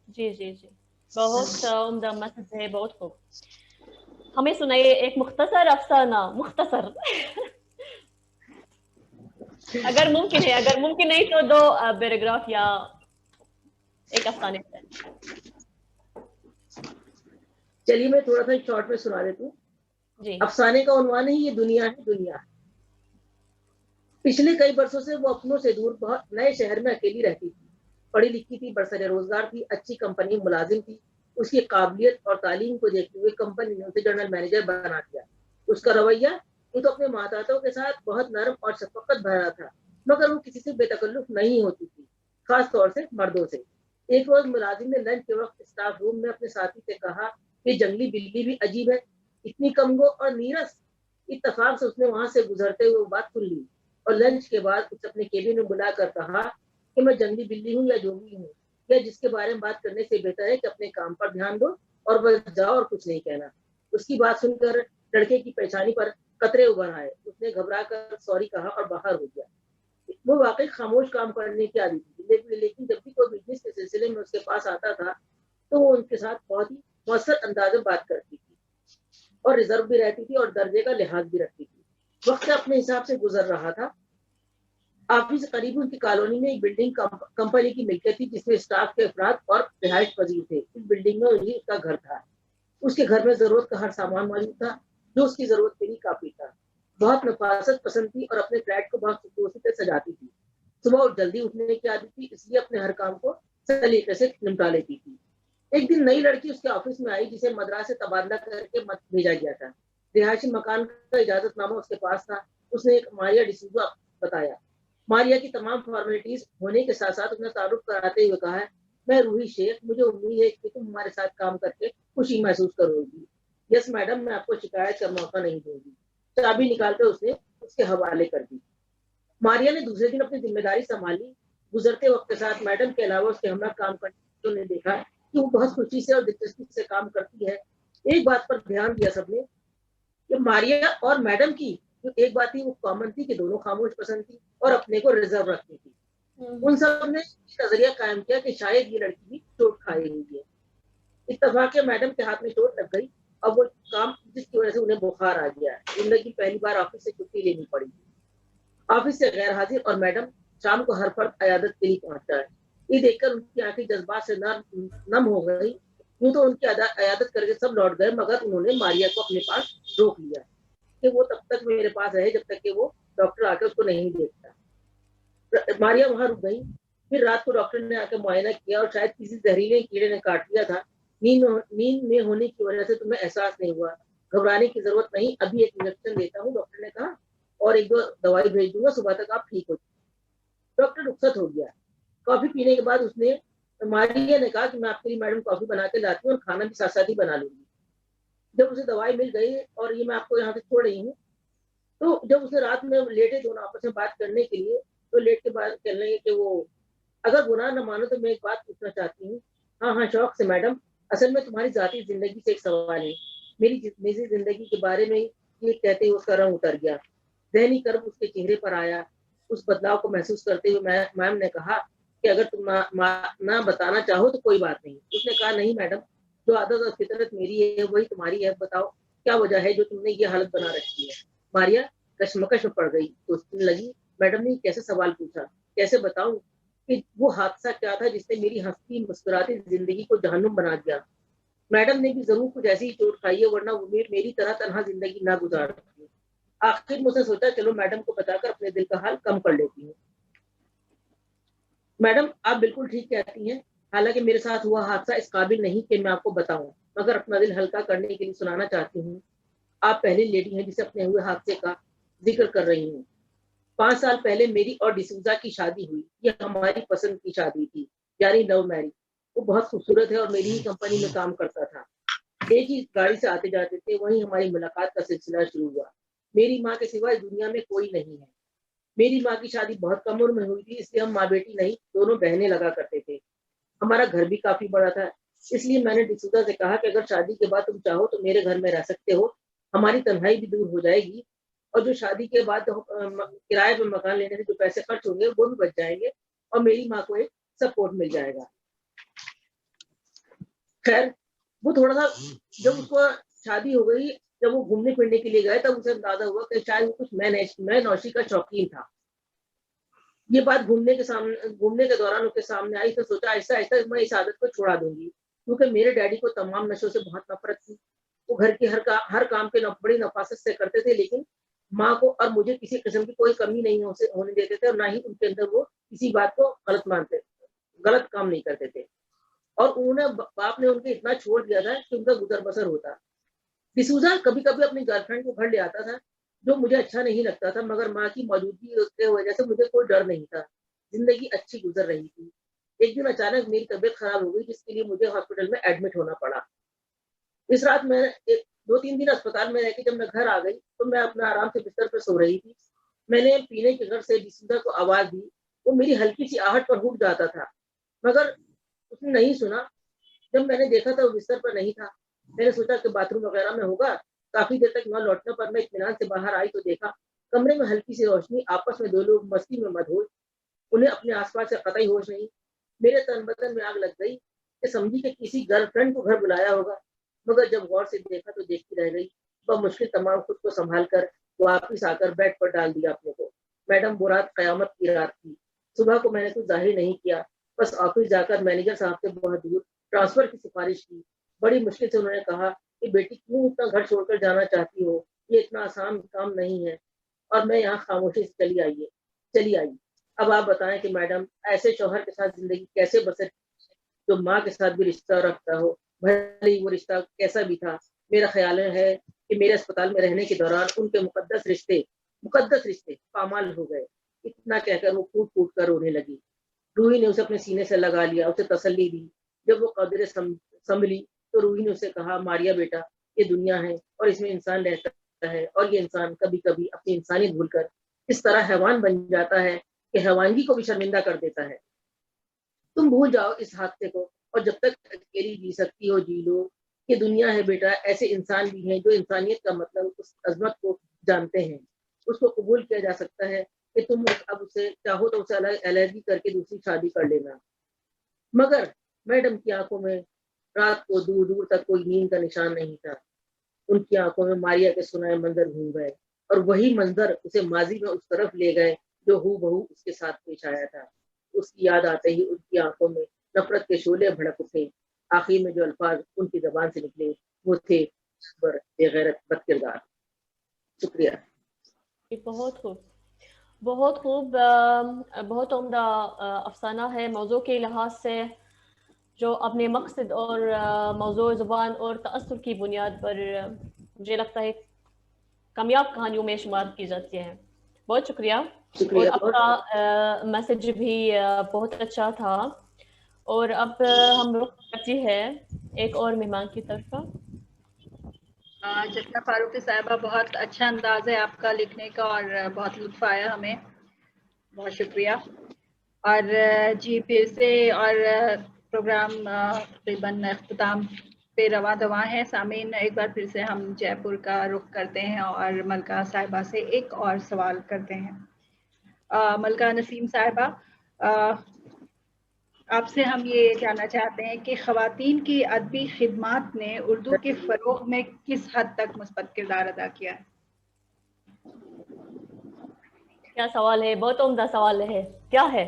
Speaker 2: جی بہت عمدہ مسج ہے، بہت خوب. ہمیں سنائیے ایک مختصر افسانہ، مختصر اگر ممکن نہیں تو 2 پیراگراف یا ایک افسانے سے.
Speaker 3: چلیے میں تھوڑا سا شارٹ میں سنا دیتی ہوں.
Speaker 2: جی.
Speaker 3: افسانے کا عنوان ہے، یہ دنیا ہے دنیا. پچھلے کئی برسوں سے وہ اپنوں سے دور بہت نئے شہر میں اکیلی رہتی تھی. پڑھی لکھی تھی، برسر روزگار تھی، اچھی کمپنی میں ملازم تھی. اس کی قابلیت اور تعلیم کو دیکھتے ہوئے کمپنی نے اسے جنرل مینیجر بنا دیا. اس کا رویہ تو اپنے ماتحتوں کے ساتھ بہت نرم اور شفقت بھرا تھا، مگر وہ کسی سے بے تکلف نہیں ہوتی تھی، خاص طور سے مردوں سے. ایک روز ملازم نے لنچ کے وقت اسٹاف روم میں اپنے ساتھی سے کہا کہ جنگلی بلی بھی عجیب ہے، اتنی کمگو اور نیرس. اتفاق سے اس نے وہاں سے گزرتے ہوئے بات سن لی، اور لنچ کے بعد اسے اپنے کیبن میں بلا کر کہا کہ میں جنگلی بلی ہوں یا جوگی ہوں، یا جس کے بارے میں بات کرنے سے بہتر ہے کہ اپنے کام پر دھیان دو اور بس جاؤ اور کچھ نہیں کہنا. اس کی بات سن کر لڑکے کی پیشانی پر قطرے ابھر آئے. اس نے گھبرا کر سوری کہا اور باہر ہو گیا. وہ واقعی خاموش کام کرنے کی عادت تھی، لیکن جب بھی کوئی بزنس کے سلسلے میں اس کے پاس آتا تھا تو وہ ان کے ساتھ بہت ہی مؤثر انداز میں بات کرتی تھی، اور ریزرو بھی رہتی تھی، اور درجے کا لحاظ بھی رکھتی تھی. وقت اپنے حساب سے گزر رہا تھا. آفس سے قریب ان کی کالونی میں ایک بلڈنگ کمپنی کی ملکیت تھی، جس میں اسٹاف کے افراد اور رہائش پذیر تھے. اس بلڈنگ میں وہی اس کا گھر تھا. اس کے گھر میں ضرورت کا ہر سامان موجود تھا جو اس کی ضرورت کے لیے کافی تھا. بہت نفاست پسند تھی اور اپنے فلیٹ کو بہت خوبصورتی سے سجاتی تھی. صبح جلدی اٹھنے کی عادت تھی، اس لیے اپنے ہر کام کو سلیقے سے نمٹا لیتی تھی. ایک دن نئی لڑکی اس کے آفس میں آئی، جسے مدراس سے تبادلہ کر کے بھیجا گیا تھا. رہائشی مکان کا اجازت نامہ اس کے پاس تھا. اس نے ایک ماریا ڈسوزا بتایا. ماریا کی تمام فارمیلٹیز ہونے کے ساتھ ساتھ اس نے تعارف کراتے ہوئے کہا ہے، میں روحی شیخ، مجھے امید ہے کہ تم ہمارے ساتھ کام کر کے خوشی محسوس کرو گی. یس میڈم، میں آپ کو شکایت کا موقع نہیں دوں گی. چابی نکال کر اس نے اس کے حوالے کر دی. ماریا نے دوسرے دن اپنی ذمہ داری سنبھالی. گزرتے وقت کے ساتھ میڈم کے علاوہ اس کے ہمراہ کام کرنے والوں نے دیکھا کہ وہ بہت خوشی سے اور دلچسپی سے کام کرتی ہے. ایک بات پر دھیان دیا سب نے کہ ماریا اور میڈم کی جو ایک بات تھی وہ کامن تھی کہ دونوں خاموش پسند تھی اور اپنے کو ریزرو رکھتی تھی. ان سب نے نظریہ قائم کیا کہ شاید یہ لڑکی بھی چوٹ کھائی ہوئی ہے. اتفاق میڈم کے ہاتھ میں چوٹ لگ گئی اور وہ کام جس کی وجہ سے انہیں بخار آ گیا. زندگی پہلی بار آفس سے چھٹی لینی پڑی. آفس سے غیر حاضر اور میڈم شام کو ہر فرد عیادت کے لیے پہنچتا ہے. یہ دیکھ کر ان کی آنکھیں جذبات سے نم ہو گئی. یوں تو ان کی عیادت کر کے سب لوٹ گئے، مگر انہوں نے ماریا کو اپنے پاس روک لیا کہ وہ تب تک میرے پاس رہے جب تک کہ وہ ڈاکٹر آ کے اس کو نہیں دیکھتا. ماریا وہاں رک گئی. پھر رات کو ڈاکٹر نے آ کے معائنہ کیا اور شاید کسی زہریلے کیڑے نے کاٹ لیا تھا. نیند میں ہونے کی وجہ سے تمہیں احساس نہیں ہوا. گھبرانے کی ضرورت نہیں، ابھی ایک انجیکشن دیتا ہوں ڈاکٹر نے کہا، اور 1-2 دوائی بھیج دوں گا، صبح تک آپ ٹھیک ہو جائیں. ڈاکٹر رخصت ہو گیا. کافی پینے کے بعد اس نے ماریا نے کہا کہ میں آپ کے لیے میڈم کافی بنا کے لاتی ہوں اور کھانا بھی ساتھ ساتھ ہی بنا لوں گی. جب اسے دوائی مل گئی اور یہ میں آپ کو یہاں سے چھوڑ رہی ہوں، تو جب اسے رات میں لیٹے دونوں آپس میں بات کرنے کے لیے، تو لیٹ کے بعد کہنے لگے کہ وہ اگر گناہ نہ مانو تو میں ایک بات پوچھنا چاہتی ہوں. ہاں شوق سے میڈم. اصل میں تمہاری ذاتی زندگی سے ایک سوال ہے. میری نجی زندگی کے بارے میں یہ کہتے ہوئے اس کا رنگ اتر گیا. ذہنی کرب اس کے چہرے پر آیا. اس بدلاؤ کو محسوس کرتے ہوئے میم نے کہا کہ اگر تم نہ بتانا چاہو تو کوئی بات نہیں. اس نے کہا نہیں میڈم، جو عادت اور فطرت میری ہے وہی تمہاری ہے. بتاؤ کیا وجہ ہے جو تم نے یہ حالت بنا رکھی ہے. ماریا کشمکش میں پڑ گئی. سوچنے لگی میڈم نے کیسے سوال پوچھا، کیسے بتاؤں کہ وہ حادثہ کیا تھا جس نے میری ہنستی مسکراتی زندگی کو جہنم بنا دیا. میڈم نے بھی ضرور کچھ ایسی ہی چوٹ کھائی ہے، ورنہ وہ میری طرح تنہا زندگی نہ گزارتی. آخر مجھ سے سوچا چلو میڈم کو بتا کر اپنے دل کا حال کم کر لیتی ہوں. میڈم آپ بالکل ٹھیک کہتی ہیں. حالانکہ میرے ساتھ ہوا حادثہ اس قابل نہیں کہ میں آپ کو بتاؤں، مگر اپنا دل ہلکا کرنے کے لیے سنانا چاہتی ہوں. آپ پہلی لیڈی ہیں جسے اپنے ہوئے حادثے کا ذکر کر رہی ہوں. 5 سال پہلے میری اور ڈسوزا کی شادی ہوئی. یہ ہماری پسند کی شادی تھی، یعنی لو میرج. وہ بہت خوبصورت ہے اور میری ہی کمپنی میں کام کرتا تھا. ایک ہی گاڑی سے آتے جاتے تھے. وہیں ہماری ملاقات کا سلسلہ شروع ہوا. میری ماں کے سوا اس دنیا میں کوئی نہیں ہے. میری ماں کی شادی بہت کم عمر میں ہوئی تھی، اس لیے ہم ماں بیٹی نہیں دونوں بہنیں لگا کرتے تھے. ہمارا گھر بھی کافی بڑا تھا، اس لیے میں نے ڈسوزا سے کہا کہ اگر شادی کے بعد تم چاہو تو میرے گھر میں رہ سکتے ہو. ہماری تنہائی بھی دور ہو جائے گی اور جو شادی کے بعد کرائے پہ مکان لینے سے جو پیسے خرچ ہوں گے وہ بھی بچ جائیں گے اور میری ماں کو ایک سپورٹ مل جائے گا. خیر وہ تھوڑا سا جب اس کو شادی ہو گئی، جب وہ گھومنے پھرنے کے لیے گئے تب اسے اندازہ ہوا کہ شاید وہ کچھ میں نوشی کا شوقین تھا. یہ بات گھومنے کے دوران اس کے سامنے آئی تو سوچا آہستہ آہستہ میں اس عادت کو چھوڑا دوں گی، کیونکہ میرے ڈیڈی کو تمام نشوں سے بہت نفرت تھی. وہ گھر کے ہر کام کے بڑی نفاست سے کرتے تھے، لیکن ماں کو اور مجھے کسی قسم کی کوئی کمی نہیں ہونے دیتے تھے، اور نہ ہی ان کے اندر وہ کسی بات کو غلط کام نہیں کرتے تھے. اور انہوں نے باپ نے ان کو اتنا چھوڑ دیا تھا کہ ان کا گزر بسر ہوتا. ڈسوزا کبھی کبھی اپنی گرل فرینڈ کو گھر لے آتا تھا، جو مجھے اچھا نہیں لگتا تھا، مگر ماں کی موجودگی کی وجہ سے مجھے کوئی ڈر نہیں تھا. زندگی اچھی گزر رہی تھی. ایک دن اچانک میری طبیعت خراب ہو گئی، جس کے لیے مجھے ہاسپٹل میں ایڈمٹ ہونا پڑا. اس رات میں 2-3 دن اسپتال میں رہ کے جب میں گھر آ گئی تو میں اپنا آرام سے بستر پر سو رہی تھی. میں نے پینے کے گھر سے ڈسوزا کو آواز دی. وہ میری ہلکی سی آہٹ پر اٹھ جاتا تھا، مگر اس نے نہیں سنا. جب میں نے دیکھا تھا وہ بستر پر نہیں تھا. میں نے سوچا کہ باتھ روم وغیرہ میں ہوگا. کافی دیر تک نہ لوٹنے پر میں اطمینان سے باہر آئی تو دیکھا کمرے میں ہلکی سی روشنی، آپس میں 2 لوگ مستی میں مدہوش. انہیں اپنے آس پاس سے قطعی ہوش نہیں. میرے تن بدن میں آگ لگ گئی کہ سمجھی کہ کسی گرل فرینڈ کو گھر بلایا ہوگا، مگر جب غور سے دیکھا تو دیکھتی رہ گئی. بمشکل تمام خود کو سنبھال کر واپس آ کر بیڈ پر ڈال دیا اپنے کو. میڈم وہ رات قیامت کی رات تھی. صبح کو میں نے کچھ ظاہر نہیں کیا، بس آفس جا کر مینیجر صاحب سے بہت دور ٹرانسفر کی سفارش کی. بڑی مشکل سے انہوں نے کہا کہ بیٹی کیوں اتنا گھر چھوڑ کر جانا چاہتی ہو، یہ اتنا آسان کام نہیں ہے. اور میں یہاں خاموشی سے چلی آئی. اب آپ بتائیں کہ میڈم ایسے شوہر کے ساتھ زندگی کیسے بسر جو ماں کے ساتھ بھی رشتہ رکھتا ہو، بھلے ہی وہ رشتہ کیسا بھی تھا. میرا خیال ہے کہ میرے اسپتال میں رہنے کے دوران ان کے مقدس رشتے پامال ہو گئے. اتنا کہہ کر وہ پھوٹ پھوٹ کر رونے لگی. روحی نے اسے اپنے سینے سے لگا لیا، اسے تسلی دی. جب وہ قدرے سنبھلی تو روحی نے اسے کہا ماریا بیٹا، یہ دنیا ہے اور اس میں انسان رہتا ہے، اور یہ انسان کبھی کبھی اپنی انسانیت بھول کر اس طرح حیوان بن جاتا ہے کہ حیوانگی کو بھی شرمندہ کر دیتا ہے. تم بھول جاؤ اس حادثے کو اور جب تک اکیلی جی سکتی ہو جی لو. یہ دنیا ہے بیٹا، ایسے انسان بھی ہیں جو انسانیت کا مطلب اس عظمت کو جانتے ہیں. اس کو قبول کیا جا سکتا ہے کہ تم اب اسے چاہو تو اسے علیحدگی کر کے دوسری شادی کر لینا. مگر میڈم کی آنکھوں میں رات کو دور دور تک کوئی نیند کا نشان نہیں تھا. ان کی آنکھوں میں ماریا کے سنائے منظر گھوم گئے اور وہی منظر اسے ماضی میں اس طرف لے گئے جو ہو بہو اس کے ساتھ پیش آیا تھا. اس کی یاد آتے ہی ان کی آنکھوں میں نفرت کے شعلے بھڑک اٹھے. آخر میں جو الفاظ ان کی زبان سے نکلے وہ تھے بے غیرت بد کردار. شکریہ.
Speaker 2: بہت خوب، بہت خوب، بہت عمدہ افسانہ ہے موضوع کے لحاظ سے، جو اپنے مقصد اور موضوع زبان اور تأثر کی بنیاد پر مجھے لگتا ہے کامیاب کہانیوں میں شمار کی جاتی ہے. بہت شکریہ. اور آپ کا میسج بھی بہت اچھا تھا. اور اب ہم رخ کرتی ہے ایک اور مہمان کی طرف.
Speaker 1: جشنا فاروقی صاحبہ، بہت اچھا انداز ہے آپ کا لکھنے کا اور بہت لطف آیا ہمیں، بہت شکریہ. اور جی پھر سے اور پروگرام تقریباً اختتام پہ رواں دواں ہے. سامعین، ایک بار پھر سے ہم جے پور کا رخ کرتے ہیں اور ملکہ صاحبہ سے ایک اور سوال کرتے ہیں. ملکہ نسیم صاحبہ، آپ سے ہم یہ جاننا چاہتے ہیں کہ خواتین کی ادبی خدمات نے اردو کے فروغ میں کس حد تک مثبت کردار ادا کیا ہے؟
Speaker 2: کیا سوال ہے، بہت عمدہ سوال ہے. کیا ہے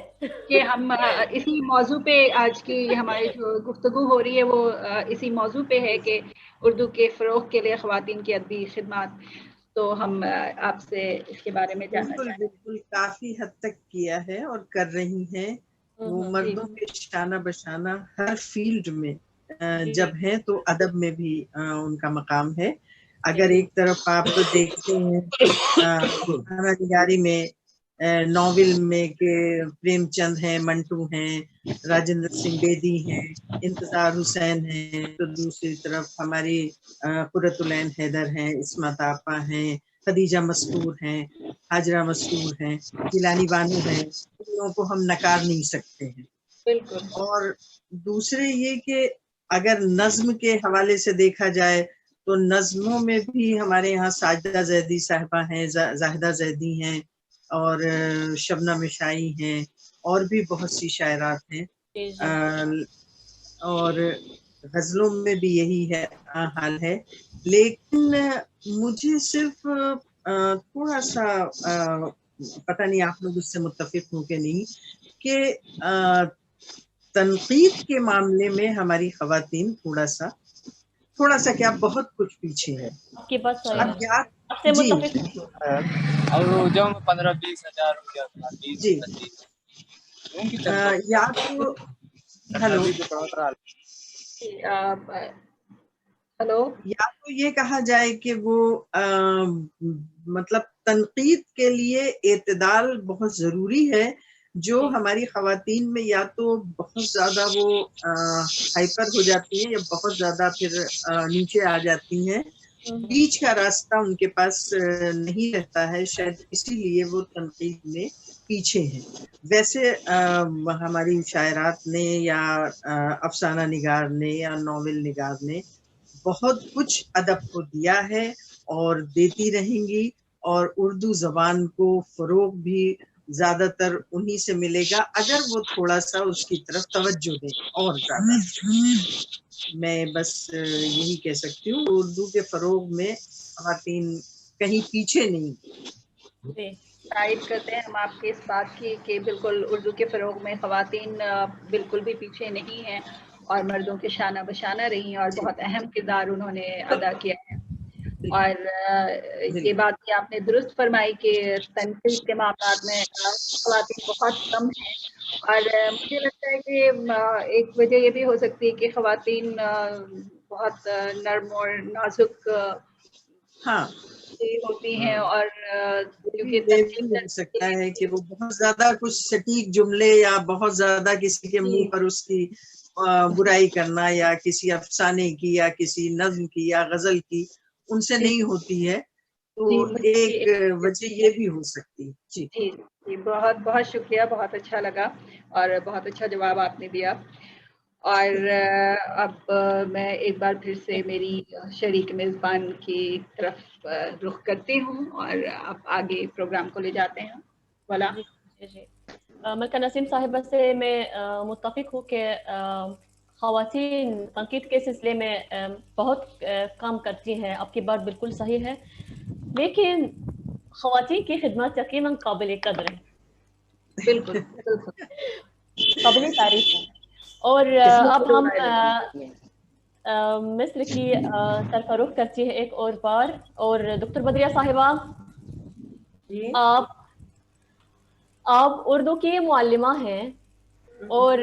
Speaker 1: کہ ہم اسی موضوع پہ آج کی ہماری جو گفتگو ہو رہی ہے وہ اسی موضوع پہ ہے کہ اردو کے فروغ کے لیے خواتین کی ادبی خدمات. تو ہم آپ سے اس کے بارے میں جاننا چاہیں گے.
Speaker 4: بالکل کافی حد تک کیا ہے اور کر رہی ہیں. وہ مردوں کے شانہ بشانہ ہر فیلڈ میں جب ہیں تو ادب میں بھی ان کا مقام ہے. اگر ایک طرف آپ دیکھتے ہیں کہانا نگاری میں، ناول میں کہ پریم چند ہیں، منٹو ہیں، راجندر سنگھ بیدی ہیں، انتظار حسین ہیں، تو دوسری طرف ہماری قرۃ العین حیدر ہیں، عصمت آپا ہیں، خدیجہ مستور ہیں، حاجرہ مستور ہیں، گیلانی بانو ہیں. ان لوگوں کو ہم نکار نہیں سکتے ہیں.
Speaker 1: بالکل.
Speaker 4: اور دوسرے یہ کہ اگر نظم کے حوالے سے دیکھا جائے تو نظموں میں بھی ہمارے یہاں ساجدہ زیدی صاحبہ ہیں، زاہدہ زیدی ہیں، اور شبنم مشائی ہیں، اور بھی بہت سی شاعرات ہیں. اور غزلوں میں بھی یہی ہے حال ہے. لیکن مجھے صرف تھوڑا سا پتہ نہیں آپ لوگ اس سے متفق ہوں کہ نہیں، کہ تنقید کے معاملے میں ہماری خواتین تھوڑا سا کیا بہت کچھ پیچھے ہے.
Speaker 2: آپ کے پاس
Speaker 4: جی
Speaker 8: 15-20 ہزار
Speaker 4: جی یا تو
Speaker 1: ہلو
Speaker 4: یا تو یہ کہا جائے کہ وہ مطلب تنقید کے لیے اعتدال بہت ضروری ہے، جو ہماری خواتین میں یا تو بہت زیادہ وہ ہائپر ہو جاتی ہیں یا بہت زیادہ پھر نیچے آ جاتی ہیں. بیچ کا راستہ ان کے پاس نہیں رہتا ہے، شاید اسی لیے وہ تنقید میں پیچھے ہیں. ویسے ہماری شاعرات نے یا افسانہ نگار نے یا ناول نگار نے بہت کچھ ادب کو دیا ہے اور دیتی رہیں گی، اور اردو زبان کو فروغ بھی زیادہ تر انہی سے ملے گا اگر وہ تھوڑا سا اس کی طرف توجہ دیں. اور زیادہ میں بس یہی کہہ سکتی ہوں، اردو کے فروغ میں خواتین کہیں پیچھے نہیں.
Speaker 1: تائید کرتے ہیں ہم آپ کے اس بات کی کہ بالکل اردو کے فروغ میں خواتین بالکل بھی پیچھے نہیں ہیں اور مردوں کے شانہ بشانہ رہی ہیں اور بہت اہم کردار انہوں نے ادا کیا ہے. اور یہ بات بھی آپ نے درست فرمائی کہ تنقید کے معاملات میں خواتین بہت کم ہیں. اور مجھے لگتا ہے کہ ایک وجہ یہ بھی ہو سکتی ہے کہ خواتین بہت نرم اور نازک ہوتی ہیں، اور
Speaker 4: یہ بھی ہو سکتا ہے کہ وہ بہت زیادہ کچھ سٹیک جملے یا بہت زیادہ کسی کے منہ پر اس کی برائی کرنا یا کسی افسانے کی یا کسی نظم کی یا غزل کی ان سے نہیں ہوتی ہے، تو ایک وجہ یہ بھی ہو سکتی ہے.
Speaker 1: جی بہت بہت شکریہ، بہت اچھا لگا اور بہت اچھا جواب آپ نے دیا. اور اب میں ایک بار پھر سے میری شریک میزبان کی طرف رخ کرتی ہوں اور اب آگے پروگرام کو لے جاتے ہیں. والا
Speaker 2: ملکہ نسیم صاحبہ سے میں متفق ہوں کہ خواتین تنقید کے سلسلے میں بہت کام کرتی ہیں. آپ کی بات بالکل صحیح ہے، لیکن خواتین کی خدمات یقیناً قابل قدر ہیں.
Speaker 1: بالکل
Speaker 2: قابل تعریف ہے. اور اب ہم مصر کی طرف رخ کرتی ہے ایک اور بار. اور دکتور بدریہ صاحبہ،
Speaker 5: جی
Speaker 2: آپ اردو کی معلمہ ہیں اور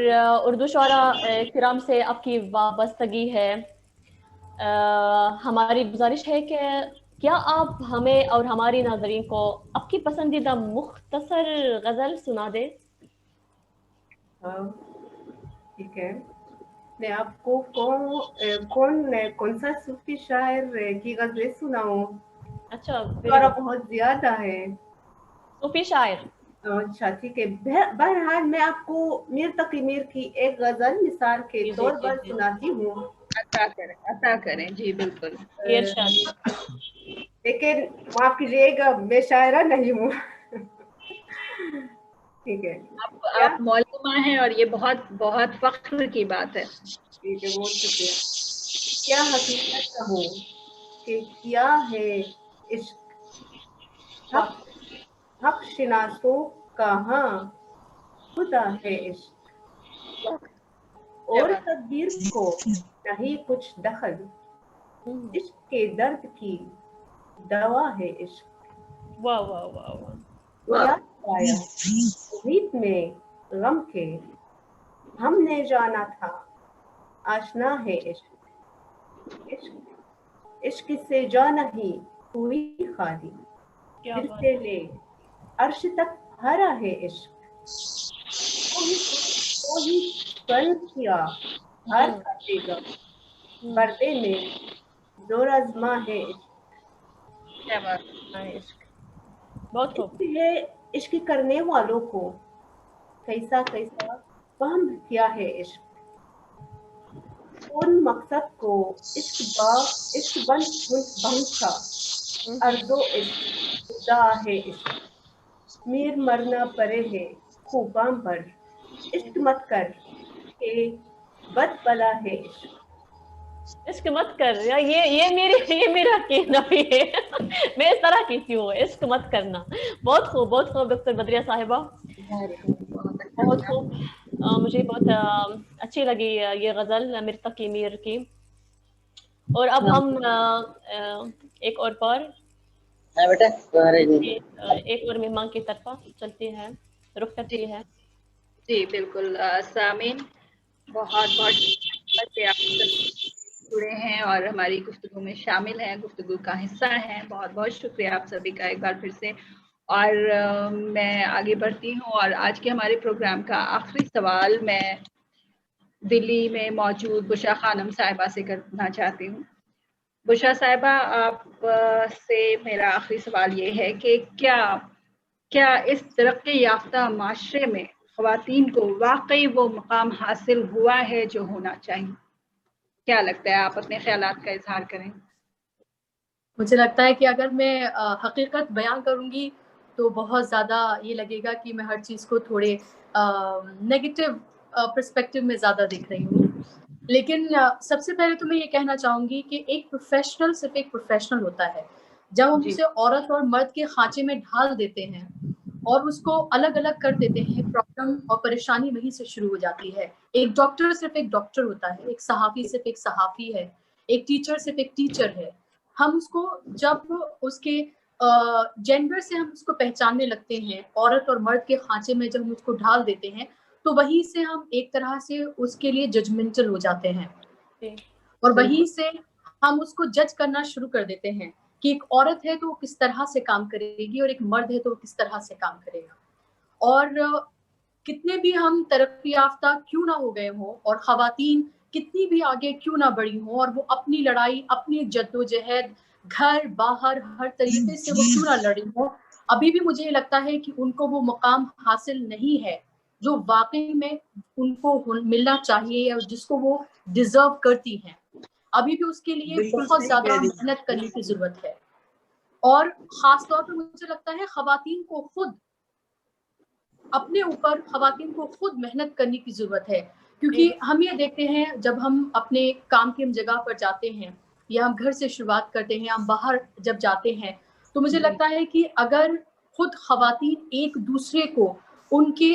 Speaker 2: اردو شعراء کرام سے آپ کی وابستگی ہے. ہماری گزارش ہے کہ کیا آپ ہمیں اور ہماری ناظرین کو آپ کی پسندیدہ مختصر غزل سنا دیں؟
Speaker 5: ہاں ٹھیک ہے. میں آپ کو کون سا صوفی شاعر کی غزلیں سناؤں؟
Speaker 2: اچھا،
Speaker 5: بہت زیادہ ہے.
Speaker 2: صوفی شاعر.
Speaker 5: اچھا ٹھیک ہے. بہرحال میں آپ کو میر تقی میر کی ایک غزل مثال کے طور پر سناتی ہوں.
Speaker 1: عطا کریں. جی بالکل.
Speaker 5: لیکن معاف کیجیے گا، میں شاعرہ نہیں ہوں. ٹھیک ہے.
Speaker 1: آپ معلمہ ہیں اور یہ بہت بہت فخر کی بات ہے.
Speaker 5: ٹھیک ہے، بہت شکریہ. کیا حقیقت کہوں کہ کیا ہے عشق، حق شناسوں کا ہاں خدا ہے عشق، اور تدبیر کو نہیں کچھ دخل، عشق کے درد کی دوا ہے عشق.
Speaker 2: واہ واہ واہ واہ.
Speaker 5: کیا پایا محیط میں غم کے، ہم نے جانا تھا آشنا ہے عشق. عشق سے جا نہیں ہوئی خالی، دل سے لے عرش تک بھرا ہے عشق. کوئی فن کیا ہر کاٹے گا، پردے میں زور آزما ہے
Speaker 2: عشق. بہت خوب.
Speaker 5: عشق کرنے والوں کو کیسا کیسا فہم کیا ہے عشق. ان مقصد کو عشق بن پہنچا، ارزو عشق خدا ہے عشق. میر مرنا پڑے ہے خوباں پر، عشق مت کر کہ بد بلا ہے عشق.
Speaker 2: عشق مت کر، یہ میرا کہنا بھی ہے. میں اس طرح کہتی ہوں، عشق مت کرنا. بہت خوب، بہت خوب ڈاکٹر بدریہ صاحبہ، بہت خوب. مجھے بہت اچھی لگی یہ غزل میر تقی میر کی. اور اب ہم ایک اور بار ایک اور مہمان کی طرف چلتی ہے، رخ کرتی ہے.
Speaker 1: جی بالکل. سامعین، بہت بہت شکریہ آپ جڑے ہیں اور ہماری گفتگو میں شامل ہیں، گفتگو کا حصہ ہیں. بہت بہت شکریہ آپ سبھی کا ایک بار پھر سے. اور میں آگے بڑھتی ہوں اور آج کے ہمارے پروگرام کا آخری سوال میں دلی میں موجود بشرا خانم صاحبہ سے کرنا چاہتی ہوں. بشرا صاحبہ، آپ سے میرا آخری سوال یہ ہے کہ کیا اس ترقی یافتہ معاشرے میں خواتین کو واقعی وہ مقام حاصل ہوا ہے جو ہونا چاہیے؟ کیا لگتا ہے؟ آپ اپنے خیالات کا اظہار کریں.
Speaker 6: مجھے لگتا ہے کہ اگر میں حقیقت بیان کروں گی تو بہت زیادہ یہ لگے گا کہ میں ہر چیز کو تھوڑے نیگیٹو پرسپیکٹیو میں زیادہ دیکھ رہی ہوں. لیکن سب سے پہلے تو میں یہ کہنا چاہوں گی کہ ایک پروفیشنل صرف ایک پروفیشنل ہوتا ہے. جب ہم اسے عورت اور مرد کے خانچے میں ڈھال دیتے ہیں اور اس کو الگ الگ کر دیتے ہیں، پرابلم اور پریشانی وہیں سے شروع ہو جاتی ہے. ایک ڈاکٹر صرف ایک ڈاکٹر ہوتا ہے، ایک صحافی صرف ایک صحافی ہے، ایک ٹیچر صرف ایک ٹیچر ہے. ہم اس کو جب اس کے جینڈر سے ہم اس کو پہچاننے لگتے ہیں، عورت اور مرد کے خانچے میں جب ہم اس کو ڈھال دیتے ہیں تو وہیں سے ہم ایک طرح سے اس کے لیے ججمنٹل ہو جاتے ہیں اور وہیں سے ہم اس کو جج کرنا شروع کر دیتے ہیں کہ ایک عورت ہے تو وہ کس طرح سے کام کرے گی اور ایک مرد ہے تو وہ کس طرح سے کام کرے گا. اور کتنے بھی ہم ترقی یافتہ کیوں نہ ہو گئے ہوں اور خواتین کتنی بھی آگے کیوں نہ بڑھی ہوں اور وہ اپنی لڑائی، اپنی جدوجہد گھر باہر ہر طریقے سے وہ کیوں نہ لڑی ہوں، ابھی بھی مجھے لگتا ہے کہ ان کو وہ مقام حاصل نہیں ہے جو واقعی میں ان کو ملنا چاہیے اور جس کو وہ ڈیزرو کرتی ہیں. ابھی بھی اس کے لیے بہت زیادہ محنت کرنے کی ضرورت ہے. اور خاص طور پر مجھے لگتا ہے خواتین کو خود اپنے اوپر خواتین کو خود محنت کرنے کی ضرورت ہے. کیونکہ ہم یہ دیکھتے ہیں جب ہم اپنے کام کی جگہ پر جاتے ہیں یا ہم گھر سے شروعات کرتے ہیں، ہم باہر جب جاتے ہیں تو مجھے لگتا ہے کہ اگر خود خواتین ایک دوسرے کو ان کے